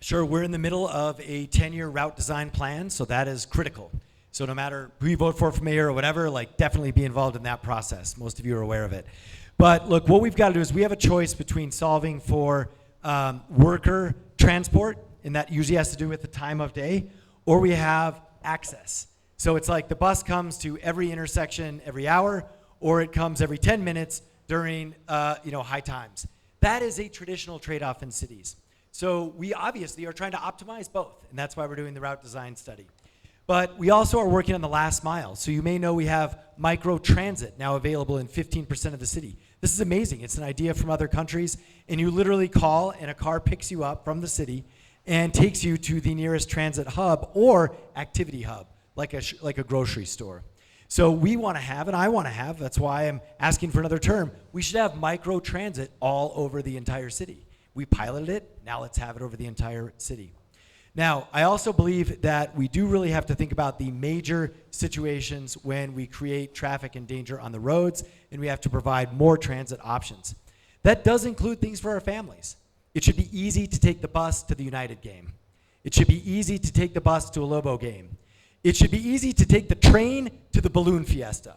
Sure, we're in the middle of a 10-year route design plan, so that is critical. So no matter who you vote for mayor or whatever, definitely be involved in that process. Most of you are aware of it. But look, what we've got to do is we have a choice between solving for worker transport, and that usually has to do with the time of day, or we have access. So it's like the bus comes to every intersection every hour, or it comes every 10 minutes during high times. That is a traditional trade-off in cities. So we obviously are trying to optimize both, and that's why we're doing the route design study. But we also are working on the last mile. So you may know we have micro transit now available in 15% of the city. This is amazing. It's an idea from other countries, and you literally call and a car picks you up from the city and takes you to the nearest transit hub or activity hub, like a grocery store. So we want to have, and I want to have, that's why I'm asking for another term, we should have micro transit all over the entire city. We piloted it, now let's have it over the entire city. Now, I also believe that we do really have to think about the major situations when we create traffic and danger on the roads, and we have to provide more transit options. That does include things for our families. It should be easy to take the bus to the United game. It should be easy to take the bus to a Lobo game. It should be easy to take the train to the balloon fiesta.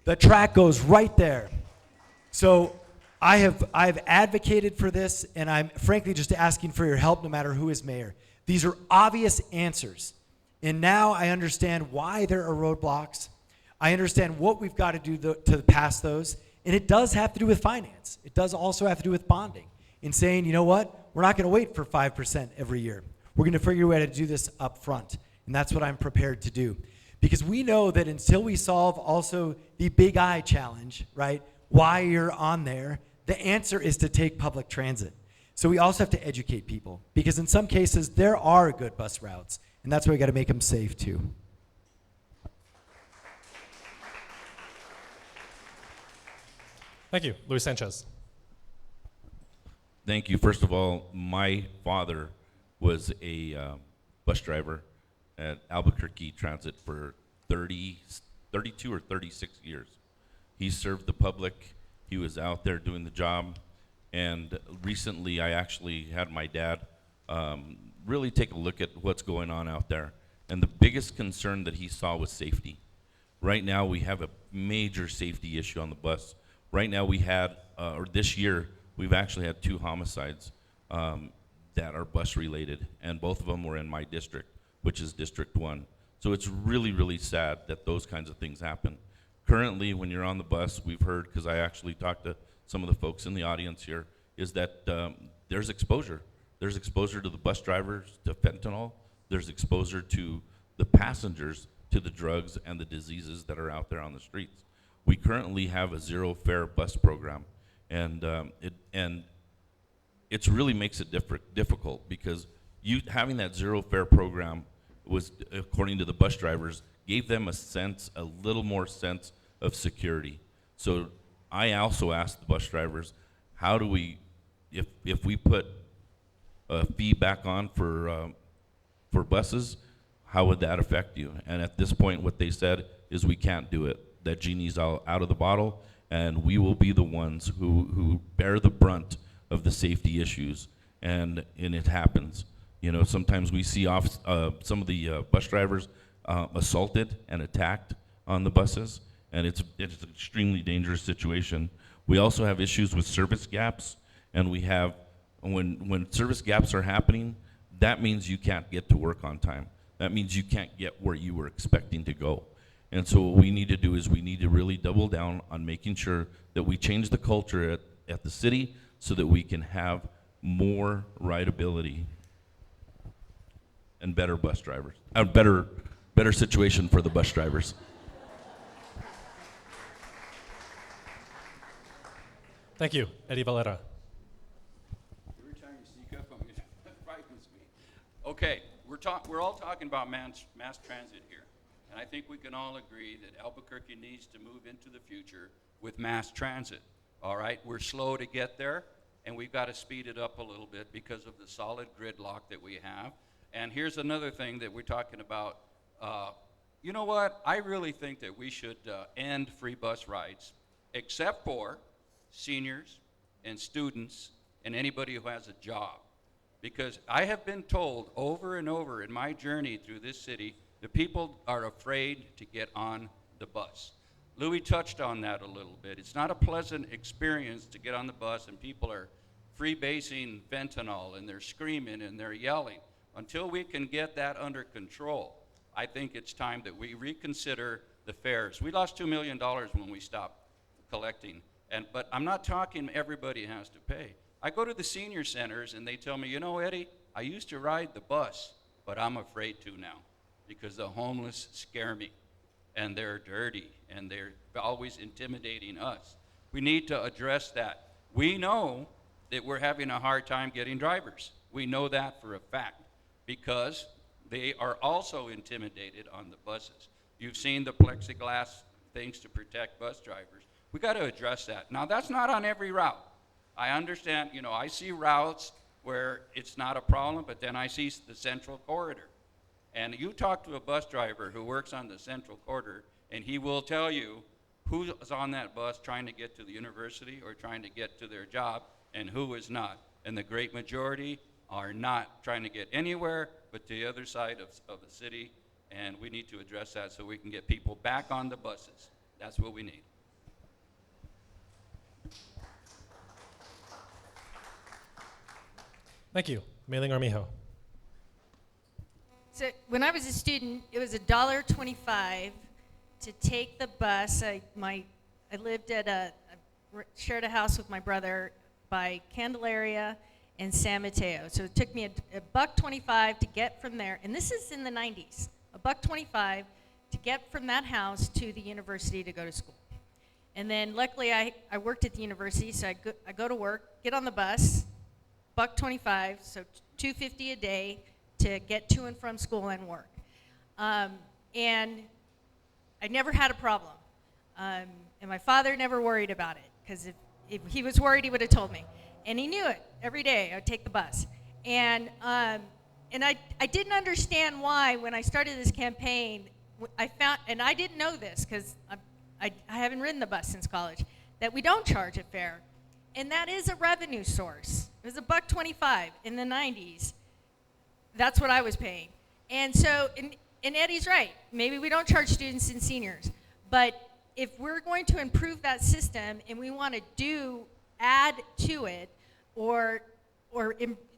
The track goes right there. So I've advocated for this, and I'm frankly just asking for your help no matter who is mayor. These are obvious answers. And now I understand why there are roadblocks. I understand what we've got to do to pass those. And it does have to do with finance. It does also have to do with bonding. In saying, you know what? We're not going to wait for 5% every year. We're going to figure a way to do this up front. And that's what I'm prepared to do. Because we know that until we solve also the big I challenge, right? Why you're on there, the answer is to take public transit. So we also have to educate people, because in some cases there are good bus routes, and that's why we got to make them safe too. Thank you. Luis Sanchez. Thank you. First of all, my father was a bus driver at Albuquerque Transit for 32 or 36 years. He served the public. He was out there doing the job. And recently, I actually had my dad really take a look at what's going on out there. And the biggest concern that he saw was safety. Right now, we have a major safety issue on the bus. Right now, we had, or this year, we've actually had 2 homicides that are bus related, and both of them were in my district, which is District 1. So it's really, really sad that those kinds of things happen. Currently, when you're on the bus, we've heard, because I actually talked to some of the folks in the audience here, is that there's exposure. There's exposure to the bus drivers to fentanyl. There's exposure to the passengers to the drugs and the diseases that are out there on the streets. We currently have a zero fare bus program, and it really makes it difficult, because having that zero fare program was, according to the bus drivers, gave them a little more sense of security. So I also asked the bus drivers, how do we, if we put a fee back on for buses, how would that affect you? And at this point, what they said is we can't do it. That genie's out of the bottle, and we will be the ones who bear the brunt of the safety issues, and it happens. You know, sometimes we see some of the bus drivers assaulted and attacked on the buses, and it's an extremely dangerous situation. We also have issues with service gaps, and we have, when service gaps are happening, that means you can't get to work on time. That means you can't get where you were expecting to go. And so what we need to do is we need to really double down on making sure that we change the culture at the city so that we can have more rideability and better bus drivers, a better situation for the bus drivers. Thank you, Eddie Valera. Every time you sneak up on me, it frightens me. Okay, we're all talking about mass transit here. And I think we can all agree that Albuquerque needs to move into the future with mass transit. All right, we're slow to get there, and we've got to speed it up a little bit because of the solid gridlock that we have. And here's another thing that we're talking about. You know what? I really think that we should end free bus rides, except for seniors and students and anybody who has a job. Because I have been told over and over in my journey through this city, the people are afraid to get on the bus. Louis touched on that a little bit. It's not a pleasant experience to get on the bus and people are freebasing fentanyl and they're screaming and they're yelling. Until we can get that under control, I think it's time that we reconsider the fares. We lost $2 million when we stopped collecting. But I'm not talking everybody has to pay. I go to the senior centers and they tell me, you know, Eddie, I used to ride the bus, but I'm afraid to now, because the homeless scare me, and they're dirty, and they're always intimidating us. We need to address that. We know that we're having a hard time getting drivers. We know that for a fact, because they are also intimidated on the buses. You've seen the plexiglass things to protect bus drivers. We got to address that. Now, that's not on every route. I understand, you know, I see routes where it's not a problem, but then I see the central corridor. And you talk to a bus driver who works on the central corridor, and he will tell you who's on that bus trying to get to the university or trying to get to their job and who is not. And the great majority are not trying to get anywhere but to the other side of the city, and we need to address that so we can get people back on the buses. That's what we need. Thank you, Mailing Armijo. So when I was a student, it was $1.25 to take the bus. I lived at shared a house with my brother by Candelaria and San Mateo. So it took me $1.25 to get from there, and this is in the 90s, $1.25 to get from that house to the university to go to school. And then luckily I worked at the university, so I go to work, get on the bus, $1.25, so $2.50 a day to get to and from school and work. And I never had a problem. And my father never worried about it, because if he was worried, he would have told me. And he knew it. Every day I would take the bus. And I didn't understand why, when I started this campaign, I found, and I didn't know this because I haven't ridden the bus since college, that we don't charge a fare. And that is a revenue source. It was $1.25 in the 90s. That's what I was paying. And so, and Eddie's right. Maybe we don't charge students and seniors. But if we're going to improve that system and we want to add to it or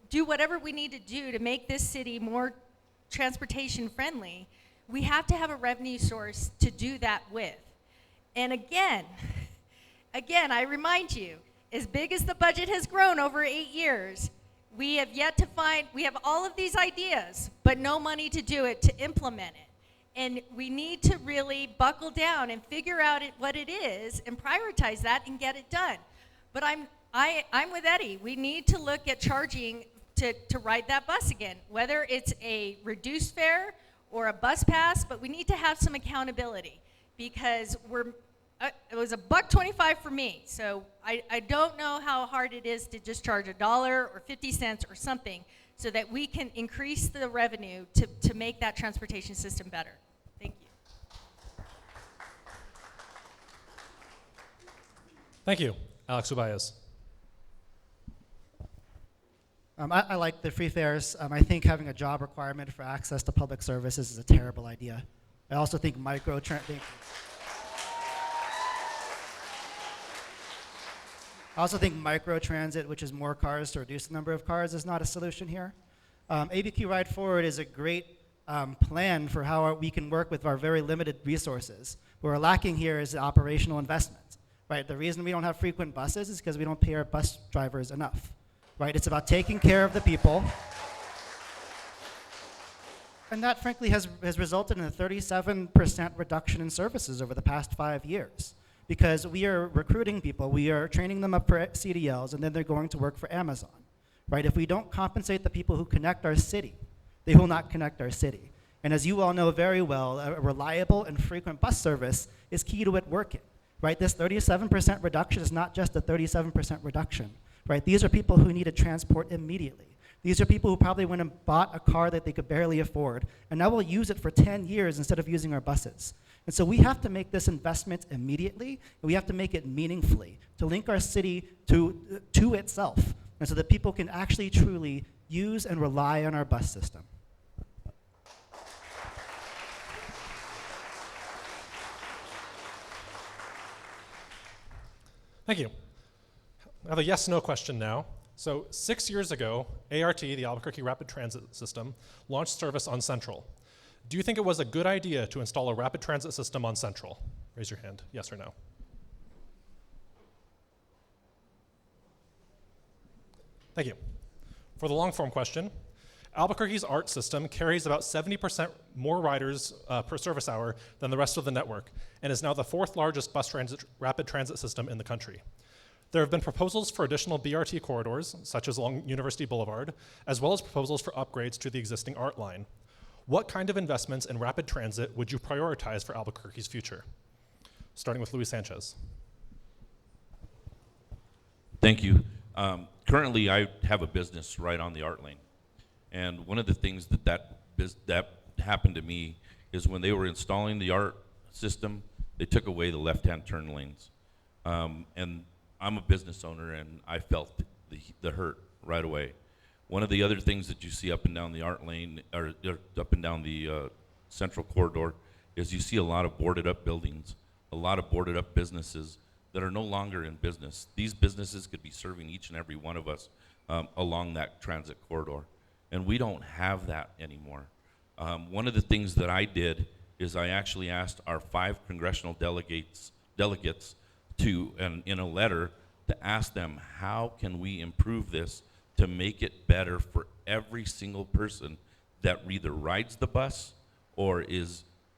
do whatever we need to do to make this city more transportation friendly, we have to have a revenue source to do that with. And again, I remind you, as big as the budget has grown over 8 years, we have yet to we have all of these ideas, but no money to do it, to implement it. And we need to really buckle down and figure out what it is and prioritize that and get it done. But I'm with Eddie. We need to look at charging to ride that bus again, whether it's a reduced fare or a bus pass, but we need to have some accountability, because it was $1.25 for me, so I don't know how hard it is to just charge $1 or 50 cents or something so that we can increase the revenue to make that transportation system better. Thank you. Thank you. Alex Ubayez. I like the free fares. I think having a job requirement for access to public services is a terrible idea. I also think microtransit, which is more cars to reduce the number of cars, is not a solution here. ABQ Ride Forward is a great plan for how we can work with our very limited resources. What we're lacking here is operational investment. Right? The reason we don't have frequent buses is because we don't pay our bus drivers enough. Right? It's about taking care of the people. And that, frankly, has resulted in a 37% reduction in services over the past 5 years. Because we are recruiting people, we are training them up for CDLs, and then they're going to work for Amazon. Right? If we don't compensate the people who connect our city, they will not connect our city. And as you all know very well, a reliable and frequent bus service is key to it working. Right? This 37% reduction is not just a 37% reduction. Right? These are people who needed transport immediately. These are people who probably went and bought a car that they could barely afford, and now will use it for 10 years instead of using our buses. And so we have to make this investment immediately, and we have to make it meaningfully to link our city to itself, and so that people can actually truly use and rely on our bus system. Thank you. I have a yes/no question now. So 6 years ago, ART, the Albuquerque Rapid Transit System, launched service on Central. Do you think it was a good idea to install a rapid transit system on Central? Raise your hand, yes or no. Thank you. For the long form question, Albuquerque's ART system carries about 70% more riders per service hour than the rest of the network, and is now the 4th largest rapid transit system in the country. There have been proposals for additional BRT corridors, such as along University Boulevard, as well as proposals for upgrades to the existing ART line. What kind of investments in rapid transit would you prioritize for Albuquerque's future? Starting with Luis Sanchez. Thank you. Currently, I have a business right on the ART lane. And one of the things that happened to me is when they were installing the ART system, they took away the left-hand turn lanes. And I'm a business owner, and I felt the hurt right away. One of the other things that you see up and down the ART lane, or up and down the central corridor, is you see a lot of boarded up buildings, a lot of boarded up businesses that are no longer in business. These businesses could be serving each and every one of us along that transit corridor. And we don't have that anymore. One of the things that I did is I actually asked our 5 congressional delegates to, in a letter, to ask them, how can we improve this to make it better for every single person that either rides the bus or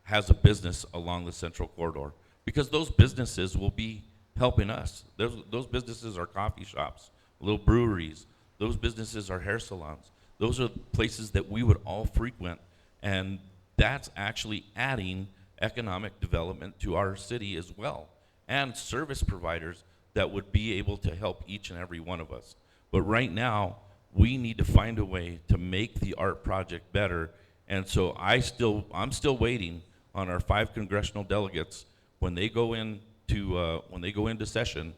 has a business along the central corridor? Because those businesses will be helping us. Those businesses are coffee shops, little breweries. Those businesses are hair salons. Those are places that we would all frequent, and that's actually adding economic development to our city as well, and service providers that would be able to help each and every one of us. But right now, we need to find a way to make the ART project better, and so I'm still waiting on our 5 congressional delegates. When they go into session,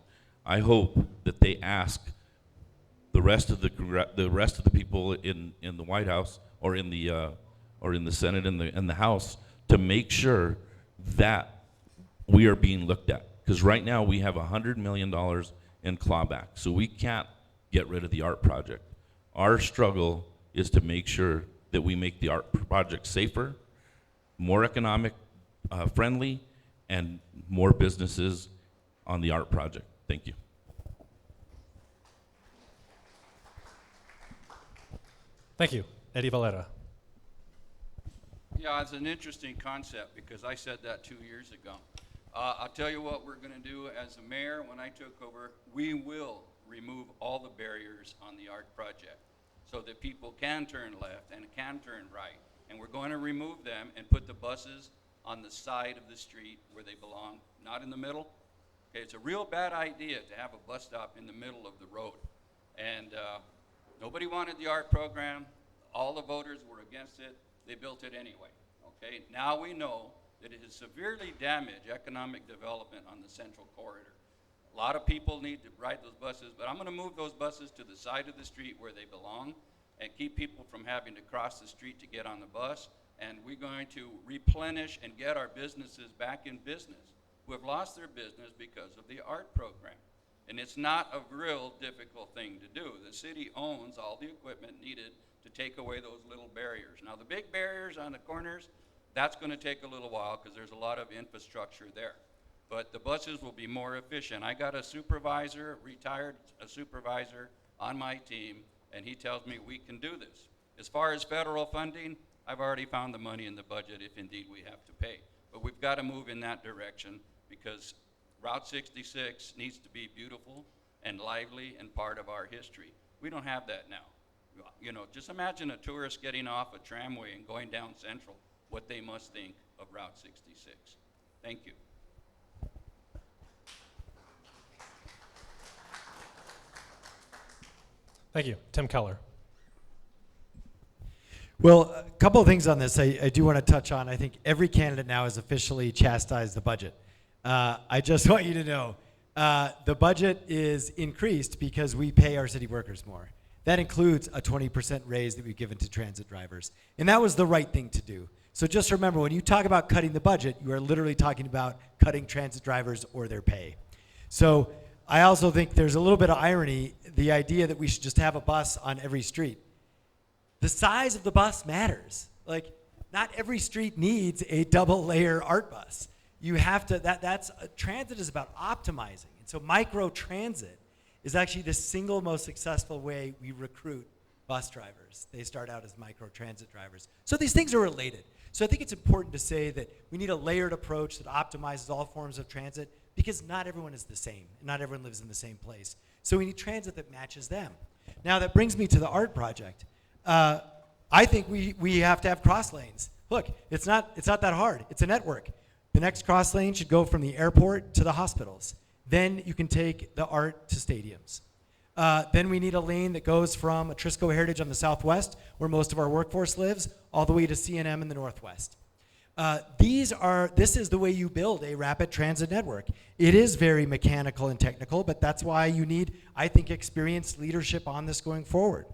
I hope that they ask the rest of the people in the White House or in the Senate and the House to make sure that we are being looked at. Because right now we have $100 million in clawback, so we can't get rid of the ART project. Our struggle is to make sure that we make the ART project safer, more economic friendly, and more businesses on the ART project. Thank you. Thank you. Eddie Valera. Yeah, it's an interesting concept because I said that 2 years ago. I'll tell you what we're going to do as a mayor when I took over. We will remove all the barriers on the ART project so that people can turn left and can turn right. And we're going to remove them and put the buses on the side of the street where they belong, not in the middle. Okay, it's a real bad idea to have a bus stop in the middle of the road. And Nobody wanted the art program. All the voters were against it. They built it anyway. Okay, now we know that it has severely damaged economic development on the central corridor. A lot of people need to ride those buses, but I'm going to move those buses to the side of the street where they belong and keep people from having to cross the street to get on the bus. And we're going to replenish and get our businesses back in business who have lost their business because of the art program. And it's not a real difficult thing to do. The city owns all the equipment needed to take away those little barriers. Now, the big barriers on the corners, that's going to take a little while because there's a lot of infrastructure there. But the buses will be more efficient. I got a supervisor, retired supervisor on my team, and he tells me we can do this. As far as federal funding, I've already found the money in the budget if indeed we have to pay. But we've got to move in that direction because Route 66 needs to be beautiful and lively and part of our history. We don't have that now. You know, just imagine a tourist getting off a tramway and going down Central, what they must think of Route 66. Thank you. Thank you. Tim Keller. Well, a couple of things on this I do want to touch on. I think every candidate now has officially chastised the budget. I just want you to know the budget is increased because we pay our city workers more. That includes a 20% raise that we've given to transit drivers. And that was the right thing to do. So just remember, when you talk about cutting the budget, you are literally talking about cutting transit drivers or their pay. So I also think there's a little bit of irony, the idea that we should just have a bus on every street. The size of the bus matters. Like, not every street needs a double layer art bus. You have to, transit is about optimizing. And so micro transit is actually the single most successful way we recruit bus drivers. They start out as micro transit drivers. So these things are related. So I think it's important to say that we need a layered approach that optimizes all forms of transit because not everyone is the same. And not everyone lives in the same place. So we need transit that matches them. Now that brings me to the art project. I think we have to have cross lanes. Look, it's not that hard. It's a network. The next cross lane should go from the airport to the hospitals. Then you can take the art to stadiums. Then we need a lane that goes from Atrisco Heritage on the southwest, where most of our workforce lives, all the way to CNM in the northwest. This is the way you build a rapid transit network. It is very mechanical and technical, but that's why you need, I think, experienced leadership on this going forward.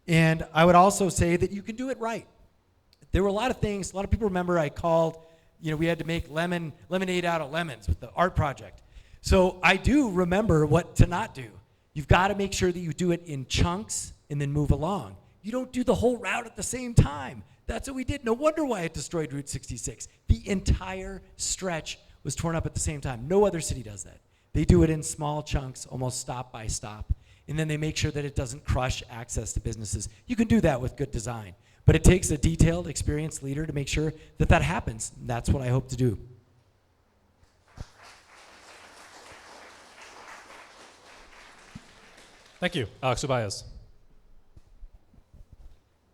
And I would also say that you can do it right. There were a lot of things, a lot of people remember I called, we had to make lemonade out of lemons with the art project. So I do remember what to not do. You've got to make sure that you do it in chunks and then move along. You don't do the whole route at the same time. That's what we did. No wonder why it destroyed Route 66. The entire stretch was torn up at the same time. No other city does that. They do it in small chunks, almost stop by stop. And then they make sure that it doesn't crush access to businesses. You can do that with good design. But it takes a detailed, experienced leader to make sure that that happens. And that's what I hope to do. Thank you. Alex Ubayez.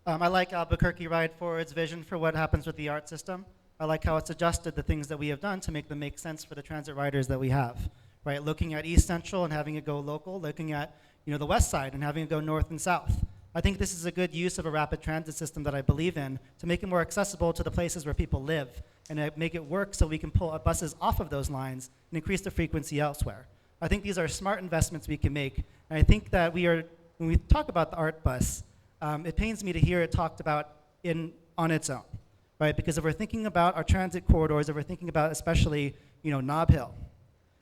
I like Albuquerque Ride Forward's vision for what happens with the art system. I like how it's adjusted the things that we have done to make them make sense for the transit riders that we have. Right, looking at East Central and having it go local, looking at the West Side and having it go north and south. I think this is a good use of a rapid transit system that I believe in to make it more accessible to the places where people live and make it work so we can pull buses off of those lines and increase the frequency elsewhere. I think these are smart investments we can make. And I think that when we talk about the art bus, it pains me to hear it talked about on its own, right? Because if we're thinking about our transit corridors, if we're thinking about especially, Nob Hill,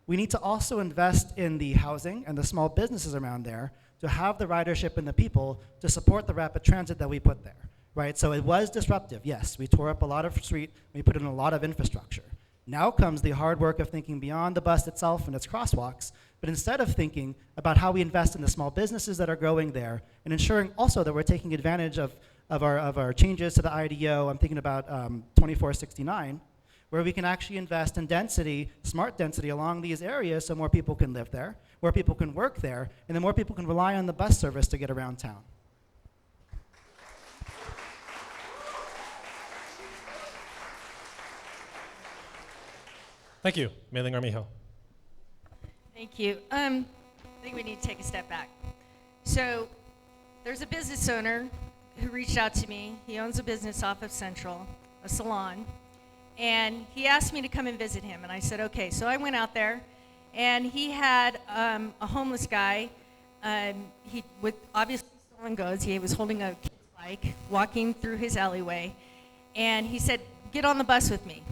we need to also invest in the housing and the small businesses around there to have the ridership and the people to support the rapid transit that we put there, right? So it was disruptive, yes. We tore up a lot of street, we put in a lot of infrastructure. Now comes the hard work of thinking beyond the bus itself and its crosswalks, but instead of thinking about how we invest in the small businesses that are growing there and ensuring also that we're taking advantage of our changes to the IDO, I'm thinking about 2469, where we can actually invest in density, smart density along these areas so more people can live there, more people can work there, and then more people can rely on the bus service to get around town. Thank you. Mailing Armijo. Thank you. I think we need to take a step back. So there's a business owner who reached out to me. He owns a business off of Central, a salon, and he asked me to come and visit him. And I said, okay. So I went out there, and he had a homeless guy. He with obviously stolen goods. He was holding a kid's bike, walking through his alleyway, and he said, "Get on the bus with me."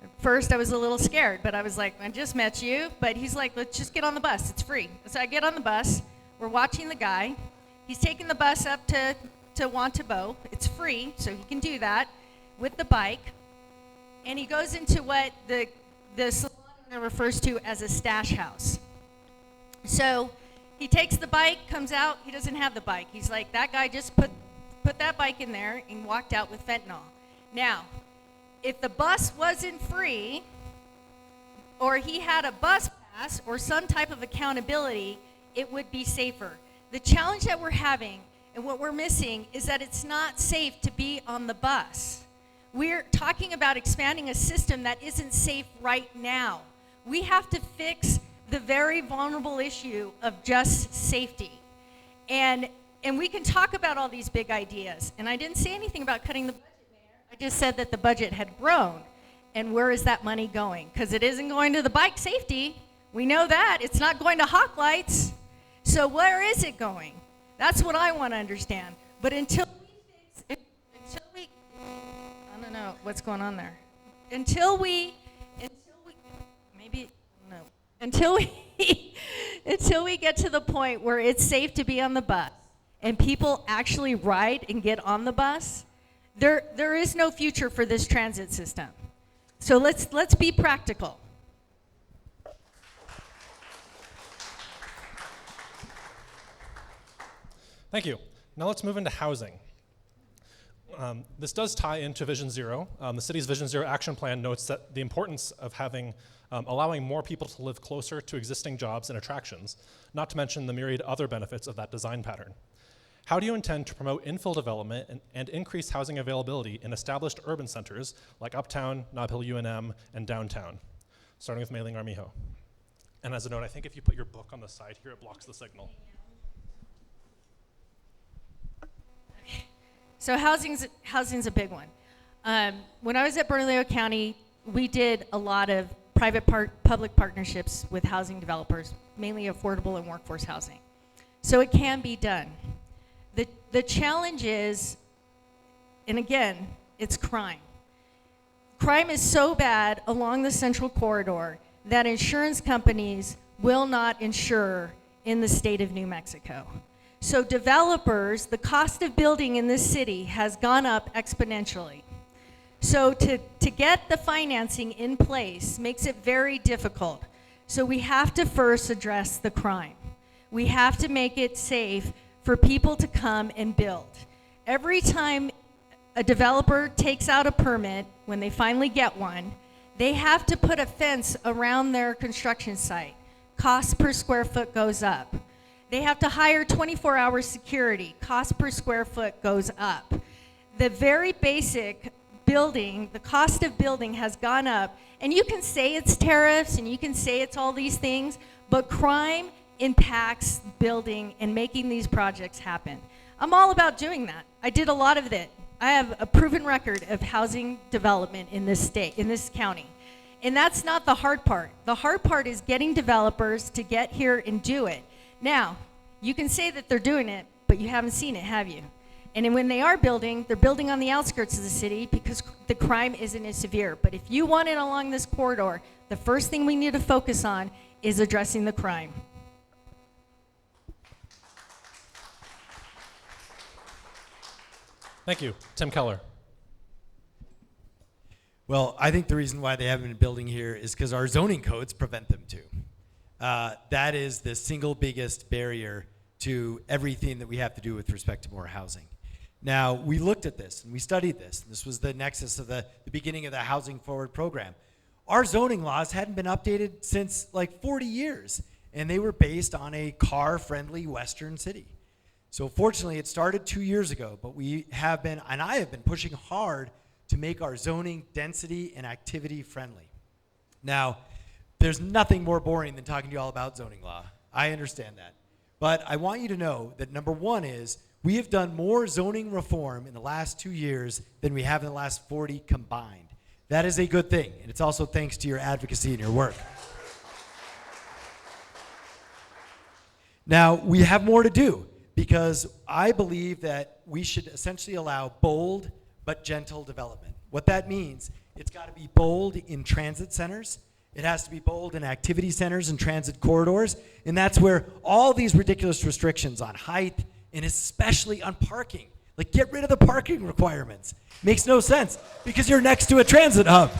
At first, I was a little scared, but I was like, "I just met you." But he's like, "Let's just get on the bus. It's free." So I get on the bus. We're watching the guy. He's taking the bus up to Wantabo. It's free, so he can do that with the bike. And he goes into what the salon owner refers to as a stash house. So he takes the bike, comes out. He doesn't have the bike. He's like, that guy just put that bike in there and walked out with fentanyl. Now, if the bus wasn't free, or he had a bus pass or some type of accountability, it would be safer. The challenge that we're having and what we're missing is that it's not safe to be on the bus. We're talking about expanding a system that isn't safe right now. We have to fix the very vulnerable issue of just safety. And we can talk about all these big ideas. And I didn't say anything about cutting the budget, Mayor. I just said that the budget had grown. And where is that money going? Because it isn't going to the bike safety. We know that. It's not going to hawk lights. So where is it going? That's what I want to understand. But until we I don't know what's going on there. Until we get to the point where it's safe to be on the bus and people actually ride and get on the bus, there is no future for this transit system. So let's be practical. Thank you. Now let's move into housing. This does tie into Vision Zero. The city's Vision Zero action plan notes that the importance of allowing more people to live closer to existing jobs and attractions, not to mention the myriad other benefits of that design pattern. How do you intend to promote infill development and increase housing availability in established urban centers like Uptown, Nob Hill UNM, and downtown? Starting with Mailing Armijo. And as a note, I think if you put your book on the side here, it blocks the signal. So housing's a big one. When I was at Bernalillo County, we did a lot of public partnerships with housing developers, mainly affordable and workforce housing. So it can be done. The challenge is, and again, it's crime. Crime is so bad along the central corridor that insurance companies will not insure in the state of New Mexico. So developers, the cost of building in this city has gone up exponentially. So to get the financing in place makes it very difficult. So we have to first address the crime. We have to make it safe for people to come and build. Every time a developer takes out a permit, when they finally get one, they have to put a fence around their construction site. Cost per square foot goes up. They have to hire 24-hour security. Cost per square foot goes up. The very basic building, the cost of building has gone up. And you can say it's tariffs and you can say it's all these things, but crime impacts building and making these projects happen. I'm all about doing that. I did a lot of it. I have a proven record of housing development in this state, in this county. And that's not the hard part. The hard part is getting developers to get here and do it. Now, you can say that they're doing it, but you haven't seen it, have you? And then when they are building, they're building on the outskirts of the city because the crime isn't as severe. But if you want it along this corridor, the first thing we need to focus on is addressing the crime. Thank you. Tim Keller. Well, I think the reason why they haven't been building here is because our zoning codes prevent them to. That is the single biggest barrier to everything that we have to do with respect to more housing. Now, we looked at this and we studied this. And this was the nexus of the beginning of the Housing Forward program. Our zoning laws hadn't been updated since like 40 years, and they were based on a car-friendly Western city. So fortunately, it started 2 years ago, but we have been, and I have been pushing hard to make our zoning density and activity friendly. Now, there's nothing more boring than talking to you all about zoning law. I understand that. But I want you to know that number one is We have done more zoning reform in the last 2 years than we have in the last 40 combined. That is a good thing, and it's also thanks to your advocacy and your work. Now, we have more to do because I believe that we should essentially allow bold but gentle development. What that means, it's got to be bold in transit centers. It has to be bold in activity centers and transit corridors, and that's where all these ridiculous restrictions on height and especially on parking, like get rid of the parking requirements. Makes no sense because you're next to a transit hub.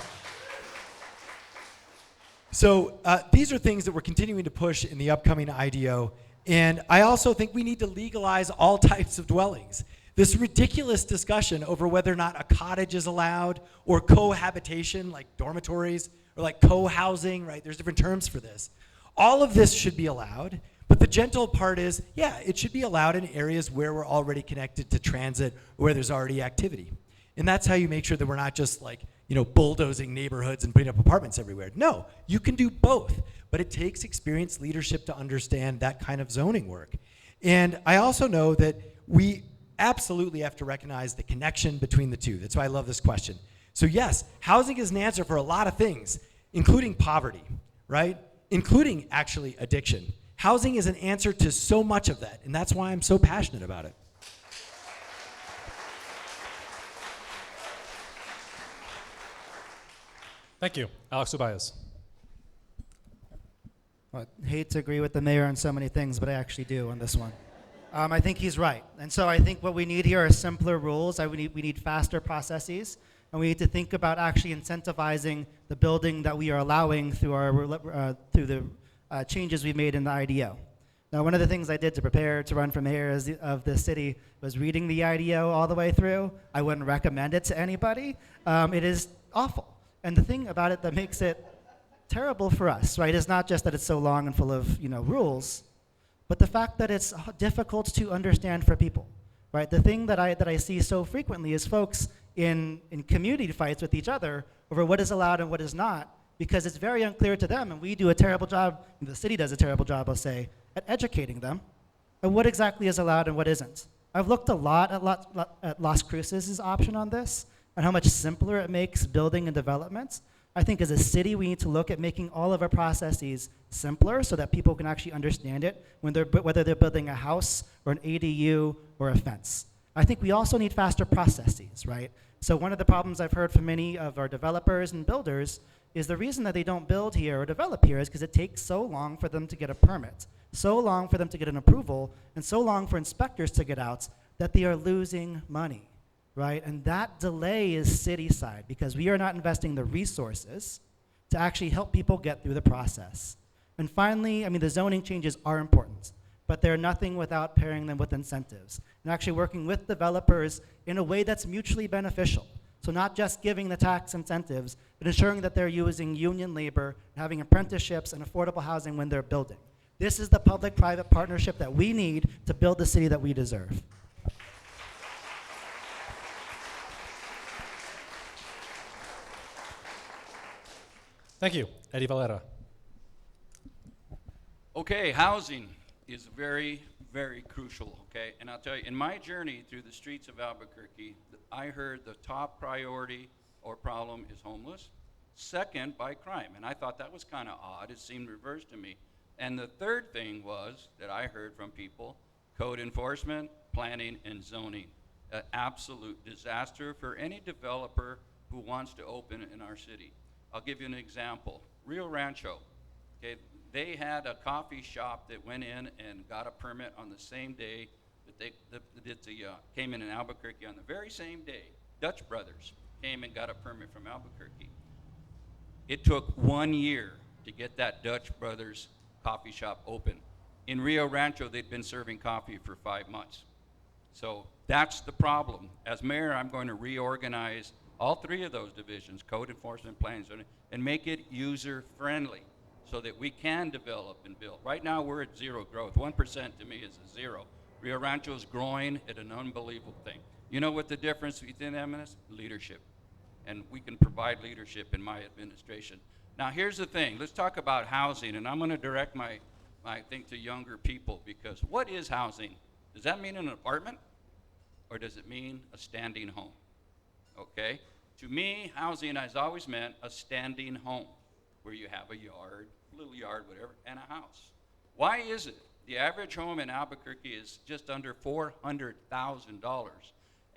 So these are things that we're continuing to push in the upcoming IDO. And I also think we need to legalize all types of dwellings. This ridiculous discussion over whether or not a cottage is allowed or cohabitation, like dormitories, or like co-housing, right? There's different terms for this. All of this should be allowed, but the gentle part is, yeah, it should be allowed in areas where we're already connected to transit or where there's already activity. And that's how you make sure that we're not just like, bulldozing neighborhoods and putting up apartments everywhere. No, you can do both, but it takes experienced leadership to understand that kind of zoning work. And I also know that we absolutely have to recognize the connection between the two. That's why I love this question. So yes, housing is an answer for a lot of things, including poverty, right? Including actually addiction. Housing is an answer to so much of that, and that's why I'm so passionate about it. Thank you. Alex Ubaez. I hate to agree with the mayor on so many things, but I actually do on this one. I think he's right. And so I think what we need here are simpler rules. We need faster processes. And we need to think about actually incentivizing the building that we are allowing through the changes we've made in the IDO. Now, one of the things I did to prepare to run for mayor of the city was reading the IDO all the way through. I wouldn't recommend it to anybody. It is awful. And the thing about it that makes it terrible for us, right, is not just that it's so long and full of rules, but the fact that it's difficult to understand for people, right? The thing that I see so frequently is folks in community fights with each other over what is allowed and what is not, because it's very unclear to them, and we do a terrible job, the city does a terrible job, I'll say, at educating them on what exactly is allowed and what isn't. I've looked a lot at Las Cruces' option on this, and how much simpler it makes building and development. I think as a city, we need to look at making all of our processes simpler so that people can actually understand it whether they're building a house or an ADU or a fence. I think we also need faster processes, right? So one of the problems I've heard from many of our developers and builders is the reason that they don't build here or develop here is because it takes so long for them to get a permit, so long for them to get an approval, and so long for inspectors to get out that they are losing money. Right? And that delay is city side because we are not investing the resources to actually help people get through the process. And finally, the zoning changes are important, but they're nothing without pairing them with incentives and actually working with developers in a way that's mutually beneficial. So not just giving the tax incentives, but ensuring that they're using union labor, having apprenticeships and affordable housing when they're building. This is the public-private partnership that we need to build the city that we deserve. Thank you. Eddie Valera. Okay, housing is very, very crucial, okay? And I'll tell you, in my journey through the streets of Albuquerque, I heard the top priority or problem is homeless, second by crime. And I thought that was kind of odd. It seemed reversed to me. And the third thing was that I heard from people, code enforcement, planning, and zoning. An absolute disaster for any developer who wants to open in our city. I'll give you an example. Rio Rancho, okay, they had a coffee shop that went in and got a permit on the same day that came in Albuquerque on the very same day. Dutch Brothers came and got a permit from Albuquerque. It took 1 year to get that Dutch Brothers coffee shop open. In Rio Rancho, they'd been serving coffee for 5 months. So that's the problem. As mayor, I'm going to reorganize all three of those divisions, code enforcement, planning, and make it user-friendly so that we can develop and build. Right now, we're at zero growth. 1% to me is a zero. Rio Rancho is growing at an unbelievable thing. You know what the difference between them is? Leadership. And we can provide leadership in my administration. Now, here's the thing. Let's talk about housing, and I'm going to direct my thing to younger people because what is housing? Does that mean an apartment? or does it mean a standing home? Okay? To me, housing has always meant a standing home where you have a yard, little yard, whatever, and a house. Why is it the average home in Albuquerque is just under $400,000?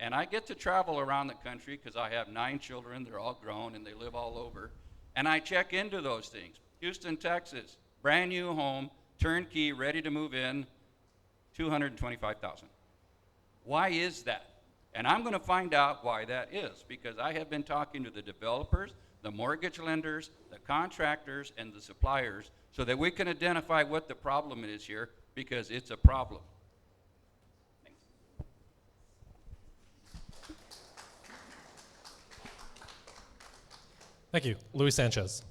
And I get to travel around the country because I have 9 children. They're all grown and they live all over. And I check into those things. Houston, Texas, brand new home, turnkey, ready to move in, $225,000. Why is that? And I'm going to find out why that is, because I have been talking to the developers, the mortgage lenders, the contractors, and the suppliers so that we can identify what the problem is here, because it's a problem. Thanks. Thank you. Luis Sanchez.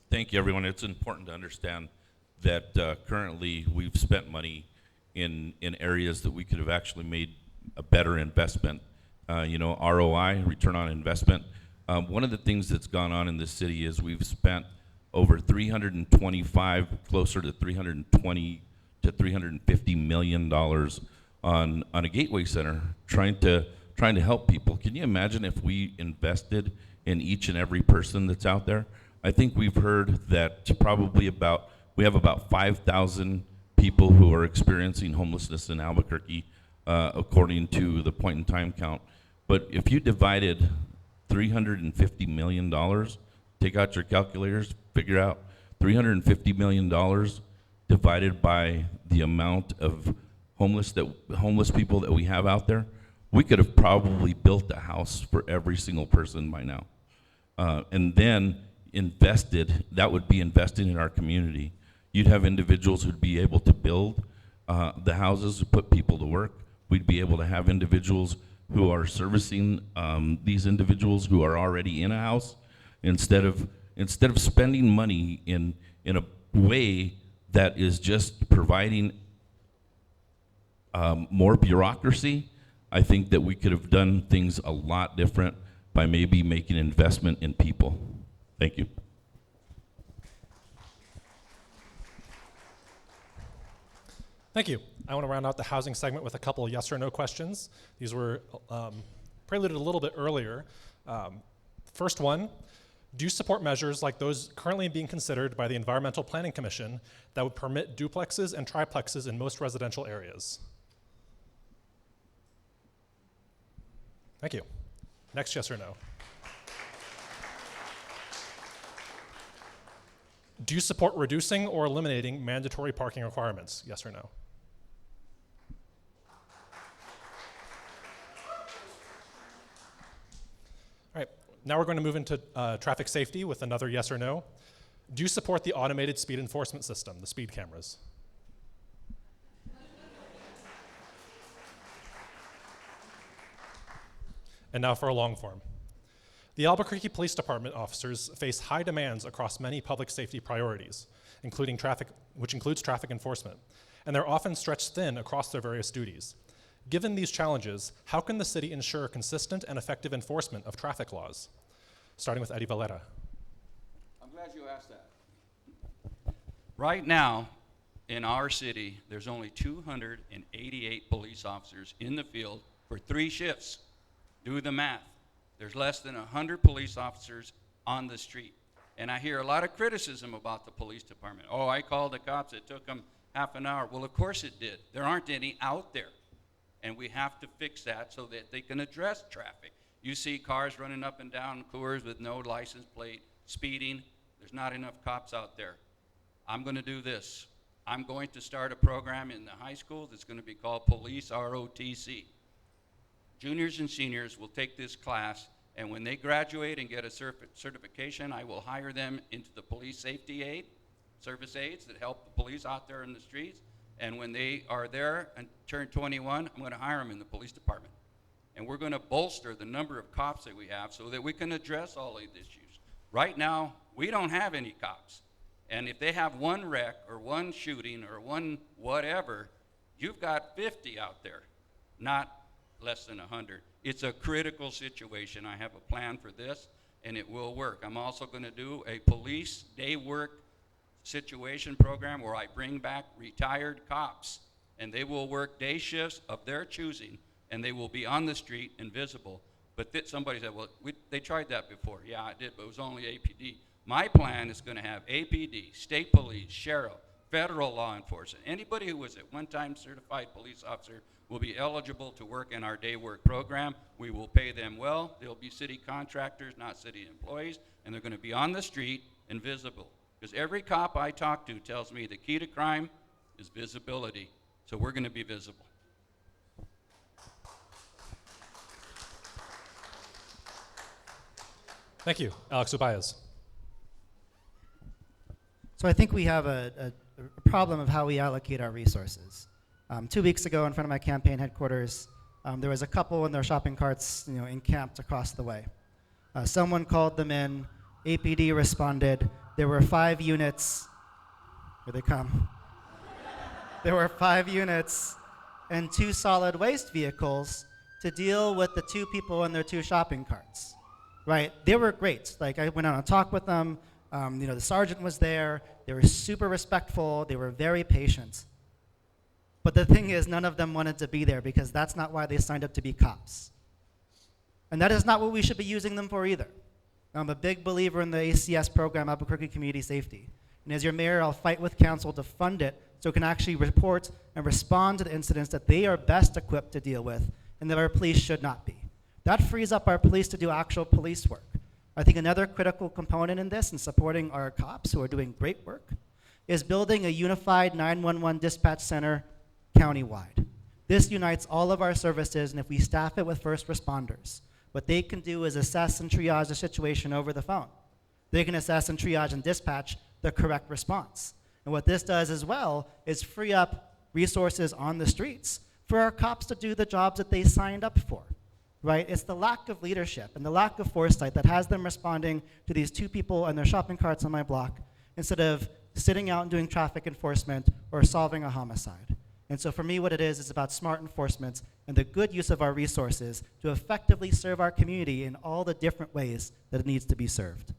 Thank you, everyone. It's important to understand that currently we've spent money in areas that we could have actually made a better investment. ROI, return on investment. One of the things that's gone on in this city is we've spent over 325, closer to 320 to 350 million dollars on a gateway center, trying to help people. Can you imagine if we invested in each and every person that's out there? I think we've heard that we have about 5,000 people who are experiencing homelessness in Albuquerque, according to the point in time count. But if you divided $350 million, take out your calculators, figure out $350 million divided by the amount of homeless people that we have out there, we could have probably built a house for every single person by now. And then that would be investing in our community. You'd have individuals who'd be able to build the houses, put people to work. We'd be able to have individuals who are servicing these individuals who are already in a house, instead of spending money in a way that is just providing more bureaucracy. I think that we could have done things a lot different by maybe making an investment in people. Thank you. Thank you. I want to round out the housing segment with a couple of yes or no questions. These were preluded a little bit earlier. First one, do you support measures like those currently being considered by the Environmental Planning Commission that would permit duplexes and triplexes in most residential areas? Thank you. Next, yes or no. Do you support reducing or eliminating mandatory parking requirements? Yes or no? All right, now we're going to move into traffic safety with another yes or no. Do you support the automated speed enforcement system, the speed cameras? And now for a long form. The Albuquerque Police Department officers face high demands across many public safety priorities, which includes traffic enforcement, and they're often stretched thin across their various duties. Given these challenges, how can the city ensure consistent and effective enforcement of traffic laws? Starting with Eddie Valera. I'm glad you asked that. Right now, in our city, there's only 288 police officers in the field for 3 shifts. Do the math. There's less than 100 police officers on the street. And I hear a lot of criticism about the police department. Oh, I called the cops, it took them half an hour. Well, of course it did. There aren't any out there. And we have to fix that so that they can address traffic. You see cars running up and down Coors with no license plate, speeding. There's not enough cops out there. I'm going to do this. I'm going to start a program in the high school that's going to be called Police ROTC. Juniors and seniors will take this class, and when they graduate and get a certification, I will hire them into the police safety aid, service aides that help the police out there in the streets. And when they are there and turn 21, I'm going to hire them in the police department. And we're going to bolster the number of cops that we have so that we can address all of these issues. Right now, we don't have any cops. And if they have one wreck or one shooting or one whatever, you've got 50 out there, not less than 100. It's a critical situation. I have a plan for this, and it will work. I'm also going to do a police day work situation program where I bring back retired cops and they will work day shifts of their choosing, and they will be on the street and visible. But somebody said, well, they tried that before. Yeah, I did, but it was only APD. My plan is going to have APD, state police, sheriff, federal law enforcement. Anybody who was at one time certified police officer will be eligible to work in our day work program. We will pay them well. They'll be city contractors, not city employees, and they're going to be on the street and visible. Because every cop I talk to tells me the key to crime is visibility. So we're going to be visible. Thank you. Alex Ubaez. So I think we have a problem of how we allocate our resources. 2 weeks ago, in front of my campaign headquarters, there was a couple in their shopping carts, encamped across the way. Someone called them in. APD responded. There were 5 units. Here they come. There were 5 units and 2 solid waste vehicles to deal with the 2 people in their 2 shopping carts. Right? They were great. Like, I went on a talk with them. The sergeant was there. They were super respectful. They were very patient. But the thing is, none of them wanted to be there because that's not why they signed up to be cops. And that is not what we should be using them for either. I'm a big believer in the ACS program, Albuquerque Community Safety. And as your mayor, I'll fight with council to fund it so it can actually report and respond to the incidents that they are best equipped to deal with and that our police should not be. That frees up our police to do actual police work. I think another critical component in this, in supporting our cops who are doing great work, is building a unified 911 dispatch center countywide. This unites all of our services, and if we staff it with first responders, what they can do is assess and triage the situation over the phone. They can assess and triage and dispatch the correct response. And what this does as well is free up resources on the streets for our cops to do the jobs that they signed up for. Right? It's the lack of leadership and the lack of foresight that has them responding to these 2 people and their shopping carts on my block instead of sitting out and doing traffic enforcement or solving a homicide. And so for me, what it is about smart enforcement and the good use of our resources to effectively serve our community in all the different ways that it needs to be served.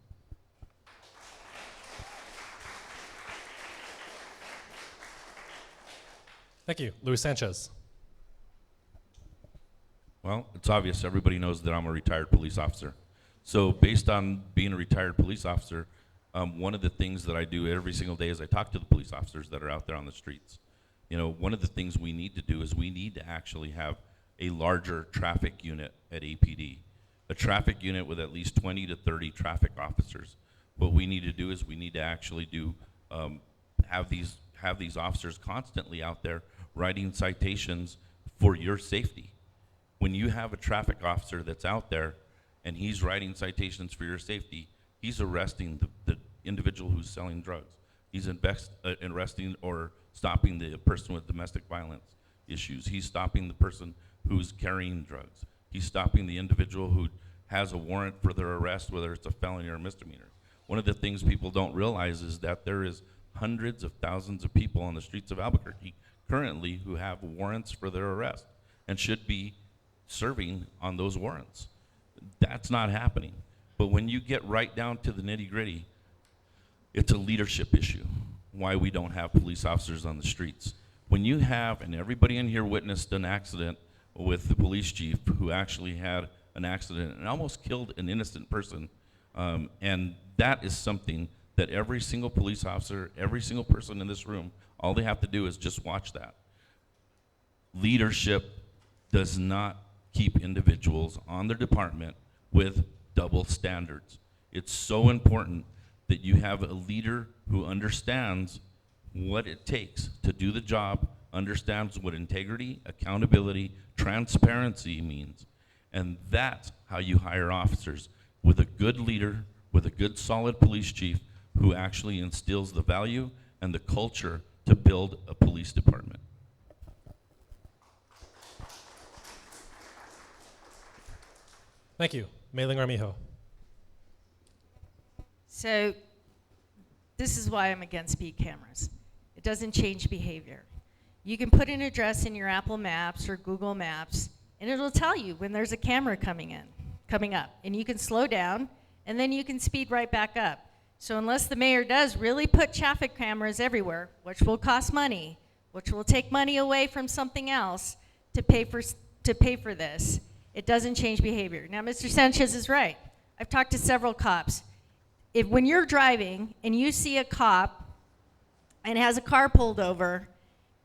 Thank you. Luis Sanchez. Well, it's obvious. Everybody knows that I'm a retired police officer. So based on being a retired police officer, one of the things that I do every single day is I talk to the police officers that are out there on the streets. One of the things we need to do is we need to actually have a larger traffic unit at APD, a traffic unit with at least 20 to 30 traffic officers. What we need to do is we need to actually have these officers constantly out there writing citations for your safety. When you have a traffic officer that's out there and he's writing citations for your safety, he's arresting the individual who's selling drugs. He's arresting or stopping the person with domestic violence issues. He's stopping the person who's carrying drugs. He's stopping the individual who has a warrant for their arrest, whether it's a felony or a misdemeanor. One of the things people don't realize is that there is hundreds of thousands of people on the streets of Albuquerque currently who have warrants for their arrest and should be serving on those warrants. That's not happening. But when you get right down to the nitty-gritty, it's a leadership issue, why we don't have police officers on the streets. When you have, and everybody in here witnessed an accident with the police chief who actually had an accident and almost killed an innocent person, and that is something that every single police officer, every single person in this room, all they have to do is just watch that. Leadership does not keep individuals on their department with double standards. It's so important that you have a leader who understands what it takes to do the job, understands what integrity, accountability, transparency means. And that's how you hire officers, with a good leader, with a good solid police chief who actually instills the value and the culture to build a police department. Thank you. Mailing Armijo. So this is why I'm against speed cameras. It doesn't change behavior. You can put an address in your Apple Maps or Google Maps, and it'll tell you when there's a camera coming up. And you can slow down, and then you can speed right back up. So unless the mayor does really put traffic cameras everywhere, which will cost money, which will take money away from something else to pay for this, it doesn't change behavior. Now, Mr. Sanchez is right. I've talked to several cops. When you're driving and you see a cop and has a car pulled over,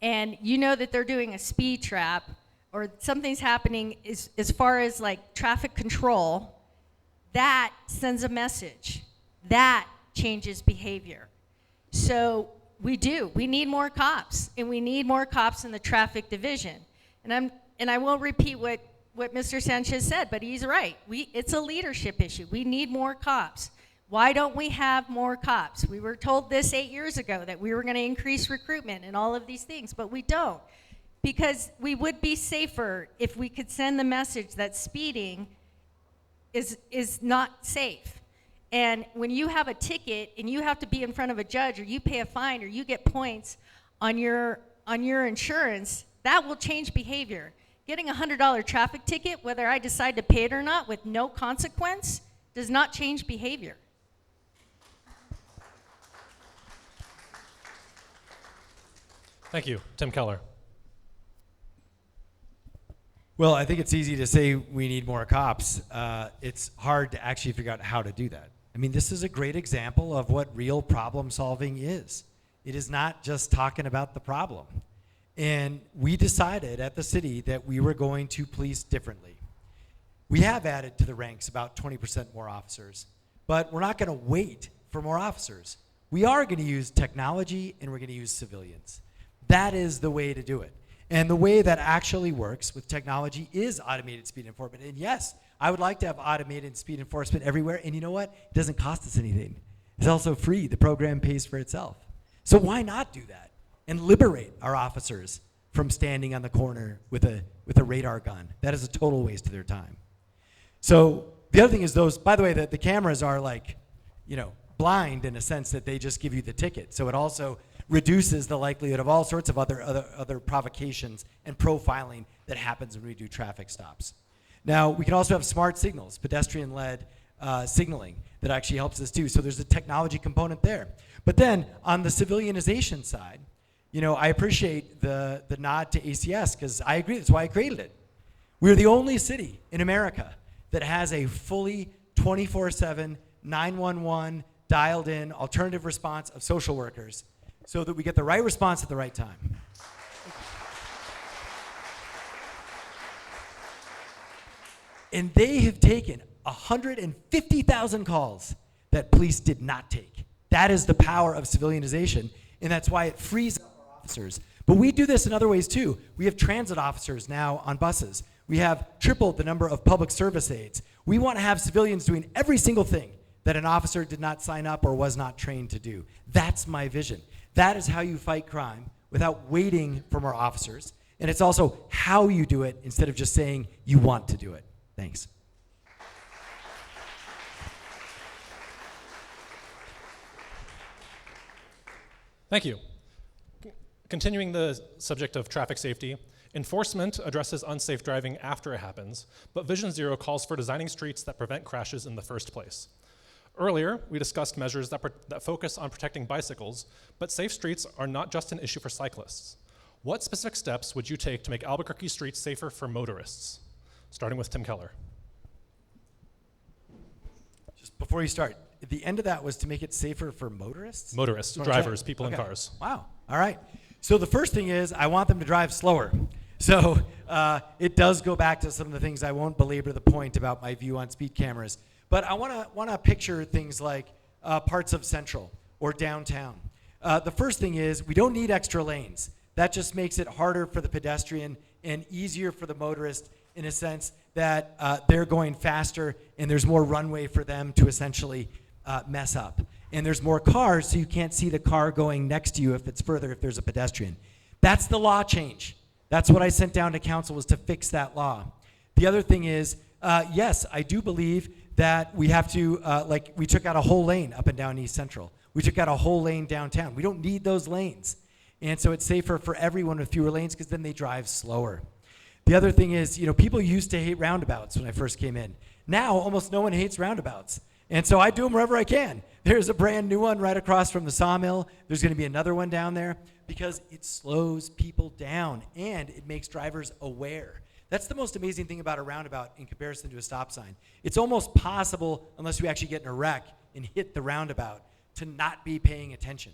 and you know that they're doing a speed trap or something's happening as far as like traffic control, that sends a message. That changes behavior. So we need more cops, and we need more cops in the traffic division. And I won't repeat what Mr. Sanchez said, but he's right. It's a leadership issue. We need more cops. Why don't we have more cops? We were told this 8 years ago, that we were going to increase recruitment and all of these things, but we don't. Because we would be safer if we could send the message that speeding is not safe. And when you have a ticket and you have to be in front of a judge, or you pay a fine, or you get points on your insurance, that will change behavior. Getting a $100 traffic ticket, whether I decide to pay it or not, with no consequence, does not change behavior. Thank you. Tim Keller. Well, I think it's easy to say we need more cops. It's hard to actually figure out how to do that. I mean, this is a great example of what real problem solving is. It is not just talking about the problem. And we decided at the city that we were going to police differently. We have added to the ranks about 20% more officers, but we're not going to wait for more officers. We are going to use technology, and we're going to use civilians. That is the way to do it. And the way that actually works with technology is automated speed enforcement. And yes, I would like to have automated speed enforcement everywhere. And you know what? It doesn't cost us anything. It's also free. The program pays for itself. So why not do that and liberate our officers from standing on the corner with a radar gun? That is a total waste of their time. So the other thing is those, by the way, the cameras are like, blind in a sense that they just give you the ticket. So it also reduces the likelihood of all sorts of other provocations and profiling that happens when we do traffic stops. Now, we can also have smart signals, pedestrian-led signaling that actually helps us too. So there's a technology component there. But then on the civilianization side, I appreciate the nod to ACS, because I agree, that's why I created it. We're the only city in America that has a fully 24/7, 911 dialed in alternative response of social workers, so that we get the right response at the right time. And they have taken 150,000 calls that police did not take. That is the power of civilianization, and that's why it frees up our officers. But we do this in other ways too. We have transit officers now on buses. We have tripled the number of public service aides. We want to have civilians doing every single thing that an officer did not sign up or was not trained to do. That's my vision. That is how you fight crime without waiting for more officers. And it's also how you do it instead of just saying you want to do it. Thanks. Thank you. Continuing the subject of traffic safety, enforcement addresses unsafe driving after it happens, but Vision Zero calls for designing streets that prevent crashes in the first place. Earlier, we discussed measures that focus on protecting bicycles, but safe streets are not just an issue for cyclists. What specific steps would you take to make Albuquerque streets safer for motorists? Starting with Tim Keller. Just before you start, the end of that was to make it safer for motorists? Motorists, drivers, people in cars. Wow. All right. So the first thing is I want them to drive slower. So it does go back to some of the things I won't belabor the point about my view on speed cameras. But I want to picture things like parts of Central or downtown. The first thing is we don't need extra lanes. That just makes it harder for the pedestrian and easier for the motorist in a sense that they're going faster and there's more runway for them to essentially mess up. And there's more cars, so you can't see the car going next to you if it's further, if there's a pedestrian. That's the law change. That's what I sent down to council, was to fix that law. The other thing is, yes, I do believe that we have to, like we took out a whole lane up and down East Central. We took out a whole lane downtown. We don't need those lanes. And so it's safer for everyone with fewer lanes because then they drive slower. The other thing is, people used to hate roundabouts when I first came in. Now, almost no one hates roundabouts. And so I do them wherever I can. There's a brand new one right across from the sawmill. There's going to be another one down there because it slows people down and it makes drivers aware. That's the most amazing thing about a roundabout in comparison to a stop sign. It's almost possible, unless you actually get in a wreck and hit the roundabout, to not be paying attention.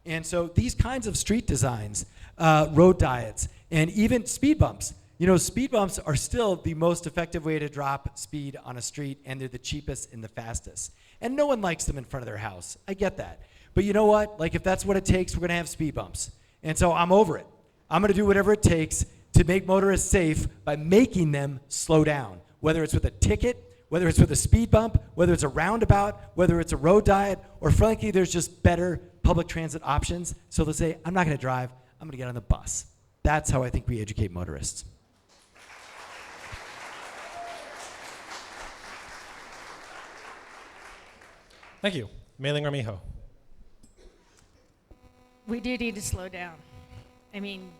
And so these kinds of street designs, road diets, and even speed bumps. You know, speed bumps are still the most effective way to drop speed on a street, and they're the cheapest and the fastest. And no one likes them in front of their house. I get that. But you know what? Like, if that's what it takes, we're going to have speed bumps. And so I'm over it. I'm going to do whatever it takes to make motorists safe by making them slow down, whether it's with a ticket, whether it's with a speed bump, whether it's a roundabout, whether it's a road diet, or frankly, there's just better public transit options. So they'll say, I'm not going to drive. I'm going to get on the bus. That's how I think we educate motorists. Thank you. Mailing Armijo. We do need to slow down. I mean,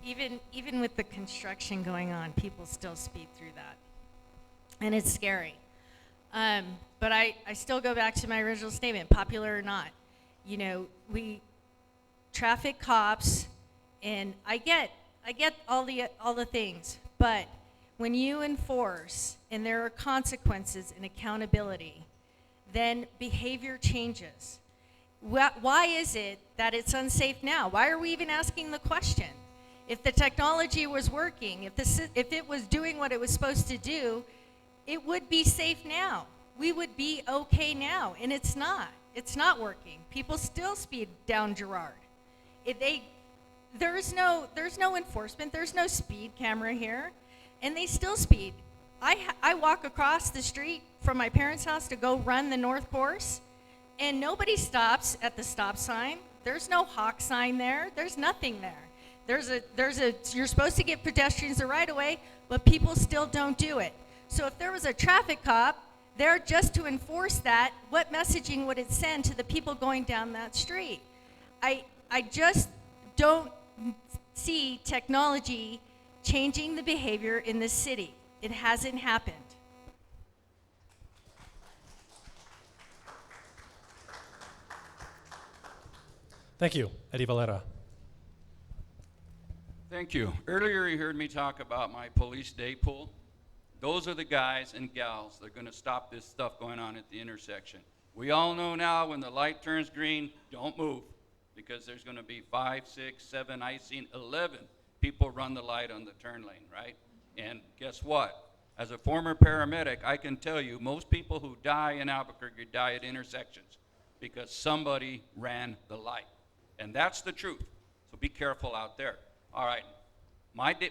even with the construction going on, people still speed through that. And it's scary. But I still go back to my original statement, popular or not. You know, traffic cops, and I get all the things, but when you enforce and there are consequences and accountability, then behavior changes. Why is it that it's unsafe now? Why are we even asking the question? If the technology was working, if it was doing what it was supposed to do, it would be safe now. We would be okay now, and it's not. It's not working. People still speed down Girard. There's no enforcement. There's no speed camera here, and they still speed. I walk across the street from my parents' house to go run the North Course, and nobody stops at the stop sign. There's no hawk sign there. There's nothing there. You're supposed to give pedestrians the right of way, but people still don't do it. So if there was a traffic cop there just to enforce that, what messaging would it send to the people going down that street? I just don't see technology changing the behavior in the city. It hasn't happened. Thank you. Eddie Valera. Thank you. Earlier you heard me talk about my police day pool. Those are the guys and gals that are going to stop this stuff going on at the intersection. We all know now when the light turns green, don't move, because there's going to be 5, 6, 7, I've seen 11 people run the light on the turn lane, right? And guess what? As a former paramedic, I can tell you most people who die in Albuquerque die at intersections because somebody ran the light. And that's the truth. So be careful out there. All right. My day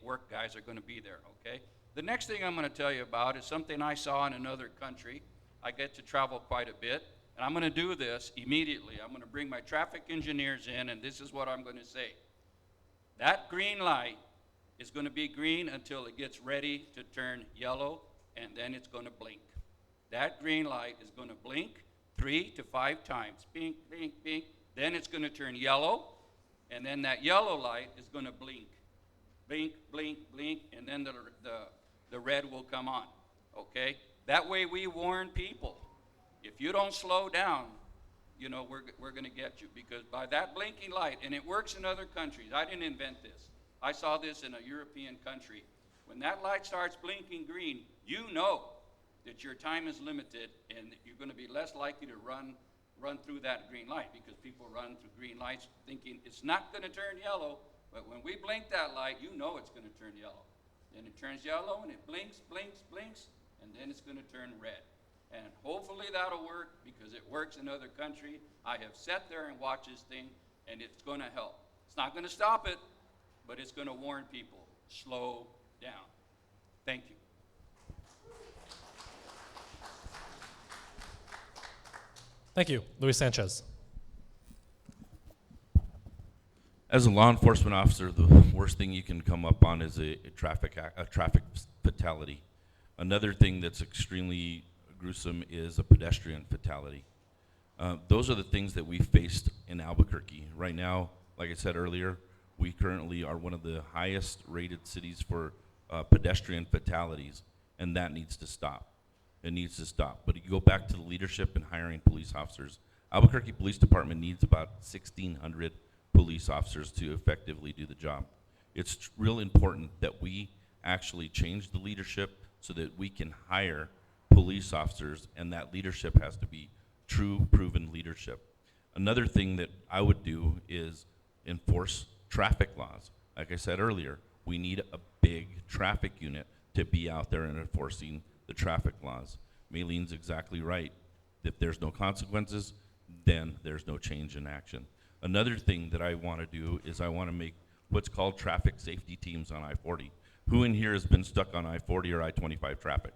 work guys are going to be there, okay? The next thing I'm going to tell you about is something I saw in another country. I get to travel quite a bit, and I'm going to do this immediately. I'm going to bring my traffic engineers in, and this is what I'm going to say. That green light is going to be green until it gets ready to turn yellow, and then it's going to blink. That green light is going to blink 3 to 5 times. Blink, blink, blink. Then it's going to turn yellow, and then that yellow light is going to blink. Blink, blink, blink, and then the red will come on, okay? That way we warn people. If you don't slow down, you know, we're going to get you, because by that blinking light, and it works in other countries. I didn't invent this. I saw this in a European country. When that light starts blinking green, you know that your time is limited and that you're going to be less likely to run through that green light, because people run through green lights thinking it's not going to turn yellow, but when we blink that light, you know it's going to turn yellow. Then it turns yellow and it blinks, blinks, blinks, and then it's going to turn red. And hopefully that'll work, because it works in other countries. I have sat there and watched this thing, and it's going to help. It's not going to stop it, but it's going to warn people, slow down. Thank you. Thank you. Luis Sanchez. As a law enforcement officer, the worst thing you can come up on is a traffic fatality. Another thing that's extremely gruesome is a pedestrian fatality. Those are the things that we faced in Albuquerque. Right now, like I said earlier, we currently are one of the highest rated cities for pedestrian fatalities, and that needs to stop. It needs to stop. But you go back to the leadership and hiring police officers. Albuquerque Police Department needs about 1,600 police officers to effectively do the job. It's real important that we actually change the leadership so that we can hire police officers, and that leadership has to be true, proven leadership. Another thing that I would do is enforce traffic laws. Like I said earlier, we need a big traffic unit to be out there and enforcing the traffic laws. Maylene's exactly right. If there's no consequences, then there's no change in action. Another thing that I want to do is I want to make what's called traffic safety teams on I-40. Who in here has been stuck on I-40 or I-25 traffic?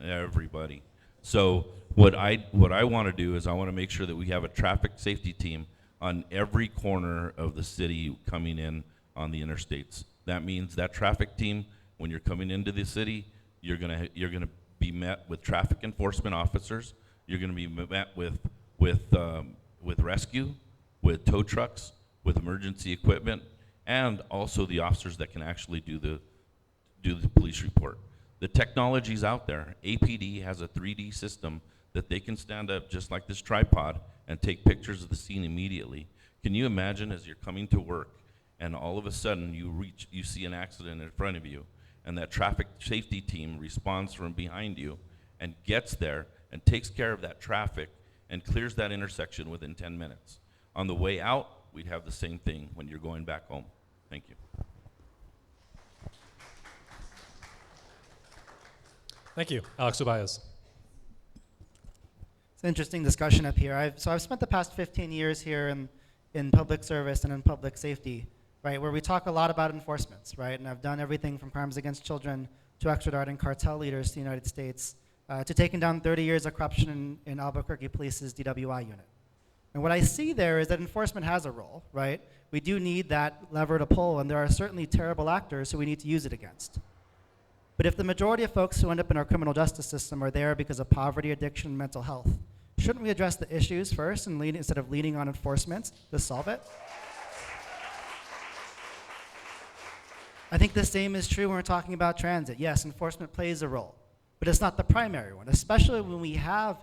Everybody. So what I want to do is I want to make sure that we have a traffic safety team on every corner of the city coming in on the interstates. That means that traffic team, when you're coming into the city, you're gonna be met with traffic enforcement officers. You're gonna be met with rescue, with tow trucks, with emergency equipment, and also the officers that can actually do the police report. The technology's out there. APD has a 3D system that they can stand up just like this tripod and take pictures of the scene immediately. Can you imagine as you're coming to work and all of a sudden you see an accident in front of you, and that traffic safety team responds from behind you and gets there and takes care of that traffic and clears that intersection within 10 minutes. On the way out, we'd have the same thing when you're going back home. Thank you. Thank you. Alex Ubaez. It's an interesting discussion up here. I've spent the past 15 years here in public service and in public safety, right, where we talk a lot about enforcements, right? And I've done everything from crimes against children to extraditing cartel leaders to the United States to taking down 30 years of corruption in Albuquerque Police's DWI unit. And what I see there is that enforcement has a role, right? We do need that lever to pull, and there are certainly terrible actors who we need to use it against. But if the majority of folks who end up in our criminal justice system are there because of poverty, addiction, and mental health, shouldn't we address the issues first and instead of leaning on enforcement to solve it? I think the same is true when we're talking about transit. Yes, enforcement plays a role, but it's not the primary one, especially when we have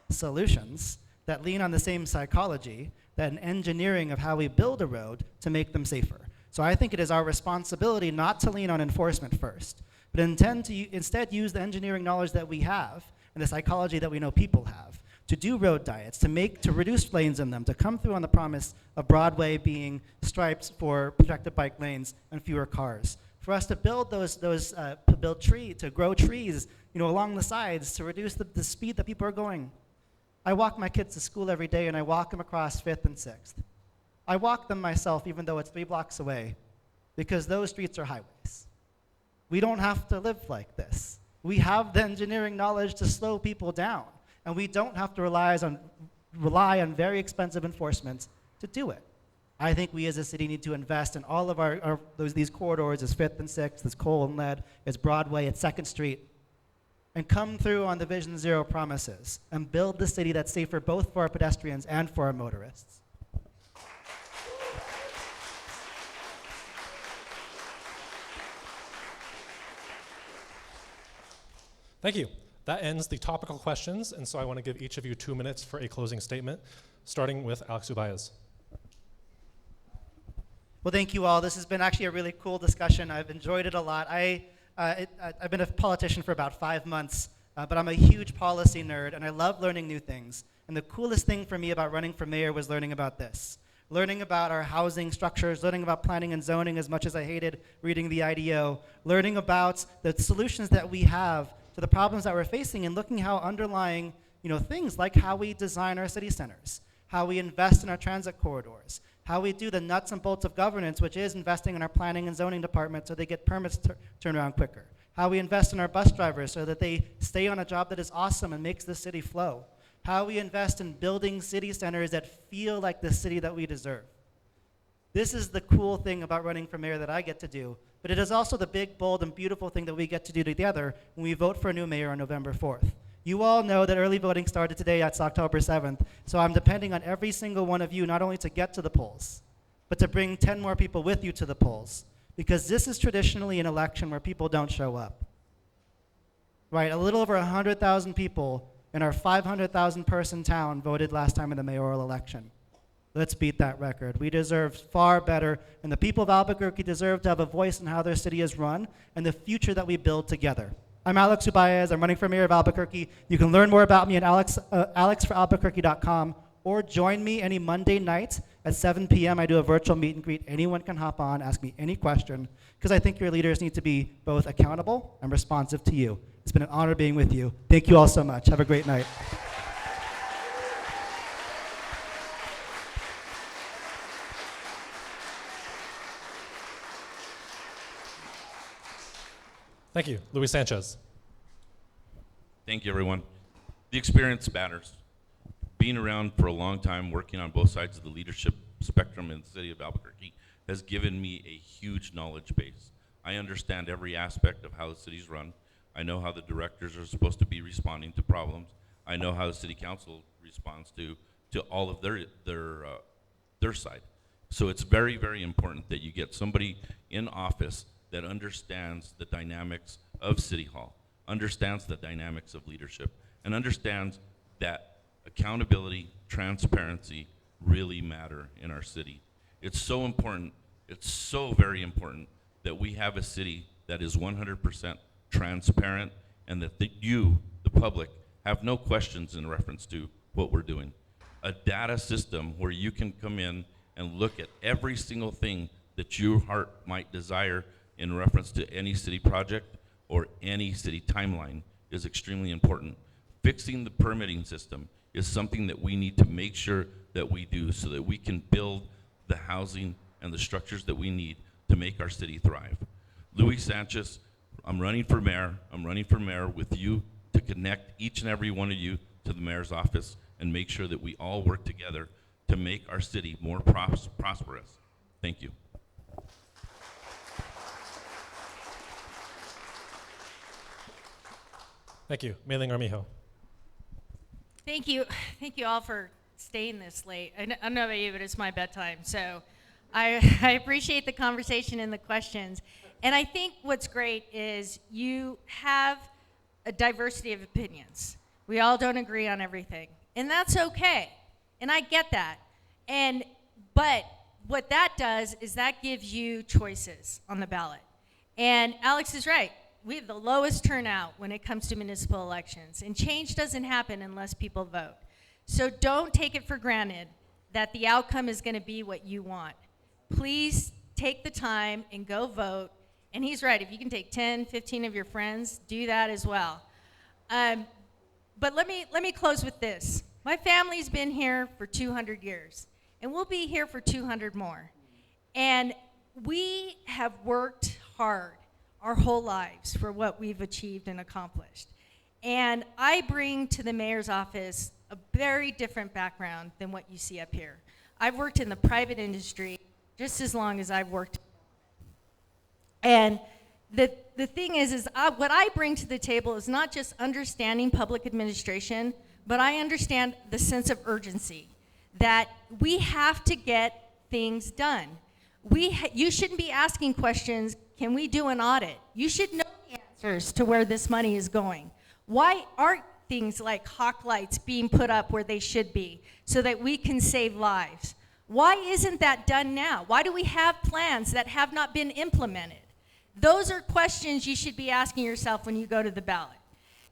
solutions that lean on the same psychology, that an engineering of how we build a road to make them safer. So I think it is our responsibility not to lean on enforcement first, but instead use the engineering knowledge that we have and the psychology that we know people have to do road diets, to reduce lanes in them, to come through on the promise of Broadway being striped for protected bike lanes and fewer cars. For us to build to grow trees, along the sides to reduce the speed that people are going. I walk my kids to school every day, and I walk them across 5th and 6th. I walk them myself, even though it's 3 blocks away, because those streets are highways. We don't have to live like this. We have the engineering knowledge to slow people down, and we don't have to rely on very expensive enforcement to do it. I think we as a city need to invest in all of these corridors, as 5th and 6th, as Cole and Lead, as Broadway, at 2nd Street, and come through on the Vision Zero promises and build the city that's safer both for our pedestrians and for our motorists. Thank you. That ends the topical questions, and so I want to give each of you 2 minutes for a closing statement, starting with Alex Ubaez. Well, thank you all. This has been actually a really cool discussion. I've enjoyed it a lot. I've been a politician for about 5 months, but I'm a huge policy nerd, and I love learning new things. And the coolest thing for me about running for mayor was learning about this. Learning about our housing structures, learning about planning and zoning as much as I hated reading the IDO, learning about the solutions that we have to the problems that we're facing, and looking how underlying things like how we design our city centers, how we invest in our transit corridors, how we do the nuts and bolts of governance, which is investing in our planning and zoning department so they get permits turned around quicker, how we invest in our bus drivers so that they stay on a job that is awesome and makes the city flow, how we invest in building city centers that feel like the city that we deserve. This is the cool thing about running for mayor that I get to do, but it is also the big, bold, and beautiful thing that we get to do together when we vote for a new mayor on November 4th. You all know that early voting started today, that's October 7th, so I'm depending on every single one of you not only to get to the polls, but to bring 10 more people with you to the polls, because this is traditionally an election where people don't show up. right? A little over 100,000 people in our 500,000 person town voted last time in the mayoral election. Let's beat that record. We deserve far better, and the people of Albuquerque deserve to have a voice in how their city is run and the future that we build together. I'm Alex Ubaez. I'm running for mayor of Albuquerque. You can learn more about me at alexforalbuquerque.com or join me any Monday night at 7 p.m. I do a virtual meet and greet. Anyone can hop on, ask me any question, because I think your leaders need to be both accountable and responsive to you. It's been an honor being with you. Thank you all so much. Have a great night. Thank you. Luis Sanchez. Thank you, everyone. The experience matters. Being around for a long time, working on both sides of the leadership spectrum in the city of Albuquerque has given me a huge knowledge base. I understand every aspect of how the city's run. I know how the directors are supposed to be responding to problems. I know how the city council responds to all of their side. So it's very, very important that you get somebody in office that understands the dynamics of City Hall, understands the dynamics of leadership, and understands that accountability, transparency really matter in our city. It's so important, it's so very important that we have a city that is 100% transparent and that you, the public, have no questions in reference to what we're doing. A data system where you can come in and look at every single thing that your heart might desire in reference to any city project or any city timeline is extremely important. Fixing the permitting system is something that we need to make sure that we do so that we can build the housing and the structures that we need to make our city thrive. Luis Sanchez, I'm running for mayor. I'm running for mayor with you to connect each and every one of you to the mayor's office and make sure that we all work together to make our city more prosperous. Thank you. Thank you. Mailing Armijo. Thank you. Thank you all for staying this late. I don't know about you, but it's my bedtime. So I appreciate the conversation and the questions. And I think what's great is you have a diversity of opinions. We all don't agree on everything. And that's okay. And I get that. But what that does is that gives you choices on the ballot. And Alex is right. We have the lowest turnout when it comes to municipal elections, and change doesn't happen unless people vote. So don't take it for granted that the outcome is going to be what you want. Please take the time and go vote. And he's right, if you can take 10, 15 of your friends, do that as well. But let me close with this. My family's been here for 200 years, and we'll be here for 200 more. And we have worked hard our whole lives for what we've achieved and accomplished. And I bring to the mayor's office a very different background than what you see up here. I've worked in the private industry just as long as I've worked. And the thing is what I bring to the table is not just understanding public administration, but I understand the sense of urgency that we have to get things done. You shouldn't be asking questions, can we do an audit? You should know the answers to where this money is going. Why aren't things like hawk lights being put up where they should be so that we can save lives? Why isn't that done now? Why do we have plans that have not been implemented? Those are questions you should be asking yourself when you go to the ballot.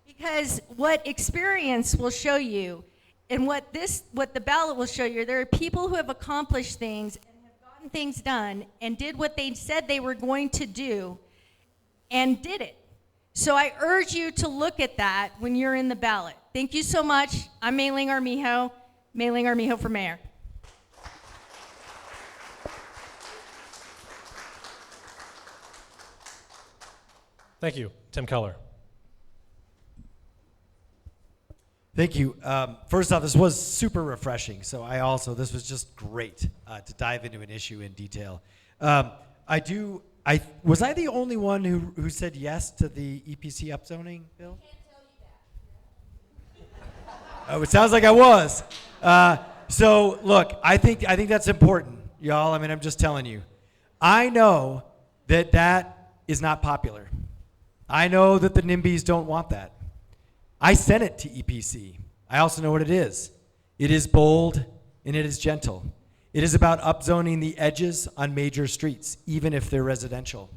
Because what experience will show you and what the ballot will show you, there are people who have accomplished things things done and did what they said they were going to do and did it. So I urge you to look at that when you're in the ballot. Thank you so much. I'm Mailing Armijo for mayor. Thank you. Tim Keller. Thank you. First off, this was super refreshing. So this was just great to dive into an issue in detail. Was I the only one who said yes to the EPC upzoning bill? I can't tell you that. Oh, it sounds like I was. So look, I think that's important, y'all. I mean, I'm just telling you. I know that is not popular. I know that the NIMBYs don't want that. I sent it to EPC. I also know what it is. It is bold and it is gentle. It is about upzoning the edges on major streets, even if they're residential.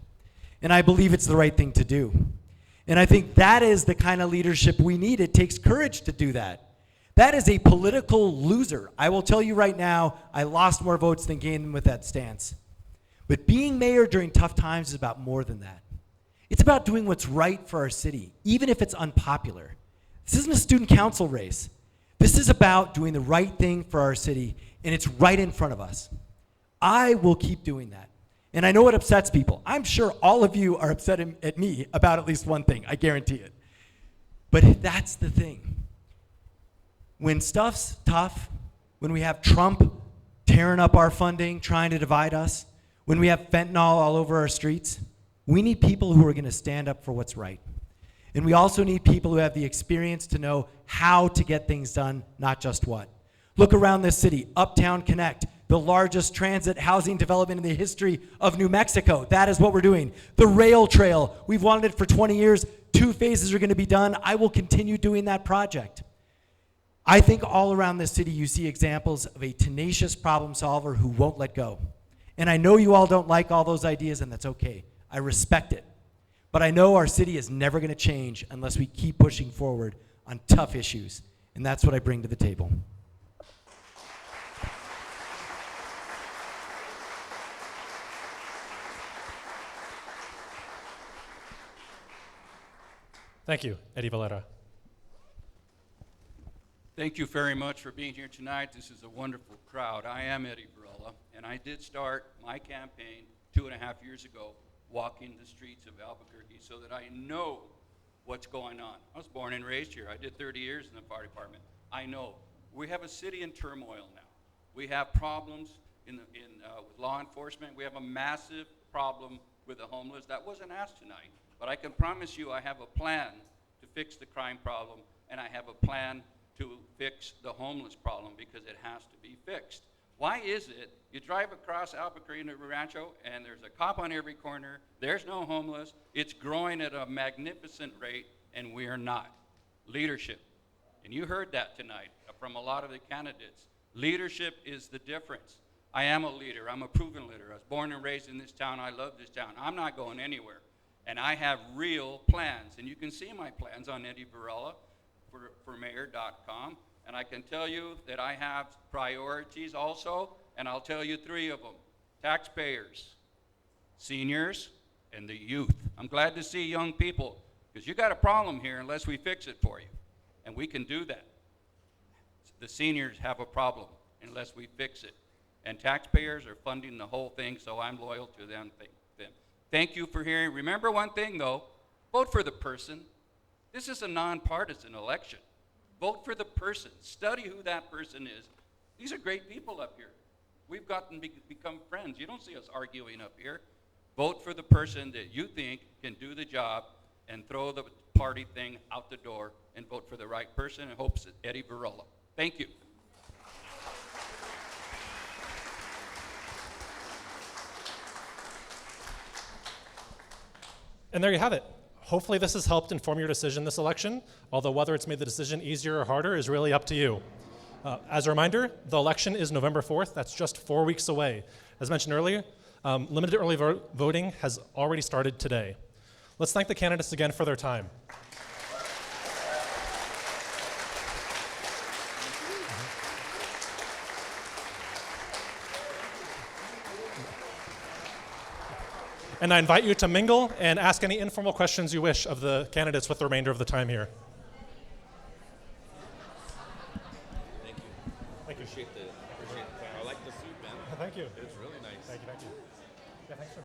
And I believe it's the right thing to do. And I think that is the kind of leadership we need. It takes courage to do that. That is a political loser. I will tell you right now, I lost more votes than gained them with that stance. But being mayor during tough times is about more than that. It's about doing what's right for our city, even if it's unpopular. This isn't a student council race. This is about doing the right thing for our city, and it's right in front of us. I will keep doing that. And I know it upsets people. I'm sure all of you are upset at me about at least one thing, I guarantee it. But that's the thing. When stuff's tough, when we have Trump tearing up our funding, trying to divide us, when we have fentanyl all over our streets, we need people who are going to stand up for what's right. And we also need people who have the experience to know how to get things done, not just what. Look around this city, Uptown Connect, the largest transit housing development in the history of New Mexico. That is what we're doing. The rail trail, we've wanted it for 20 years. 2 phases are going to be done. I will continue doing that project. I think all around this city you see examples of a tenacious problem solver who won't let go. And I know you all don't like all those ideas, and that's okay. I respect it. But I know our city is never going to change unless we keep pushing forward on tough issues. And that's what I bring to the table. Thank you, Eddie Valera. Thank you very much for being here tonight. This is a wonderful crowd. I am Eddie Varela, and I did start my campaign 2.5 years ago walking the streets of Albuquerque so that I know what's going on. I was born and raised here. I did 30 years in the fire department. I know. We have a city in turmoil now. We have problems with law enforcement. We have a massive problem with the homeless. That wasn't asked tonight, but I can promise you I have a plan to fix the crime problem, and I have a plan to fix the homeless problem because it has to be fixed. Why is it you drive across Albuquerque into Rancho and there's a cop on every corner, there's no homeless, it's growing at a magnificent rate, and we're not? Leadership. And you heard that tonight from a lot of the candidates. Leadership is the difference. I am a leader. I'm a proven leader. I was born and raised in this town. I love this town. I'm not going anywhere. And I have real plans. And you can see my plans on Eddie Varela for mayor.com. And I can tell you that I have priorities also, and I'll tell you 3 of them. Taxpayers, seniors, and the youth. I'm glad to see young people, because you got a problem here unless we fix it for you. And we can do that. The seniors have a problem unless we fix it. And taxpayers are funding the whole thing, so I'm loyal to them. Thank you for hearing. Remember one thing, though. Vote for the person. This is a nonpartisan election. Vote for the person. Study who that person is. These are great people up here. We've become friends. You don't see us arguing up here. Vote for the person that you think can do the job, and throw the party thing out the door and vote for the right person, and hopes that Eddie Varela. Thank you. And there you have it. Hopefully this has helped inform your decision this election, although whether it's made the decision easier or harder is really up to you. As a reminder, the election is November 4th. That's just 4 weeks away. As mentioned earlier, limited early voting has already started today. Let's thank the candidates again for their time. And I invite you to mingle and ask any informal questions you wish of the candidates with the remainder of the time here. Thank you. Thank you. Appreciate the plan. I like the suit, man. Thank you. It's really nice. Thank you. Yeah, thanks for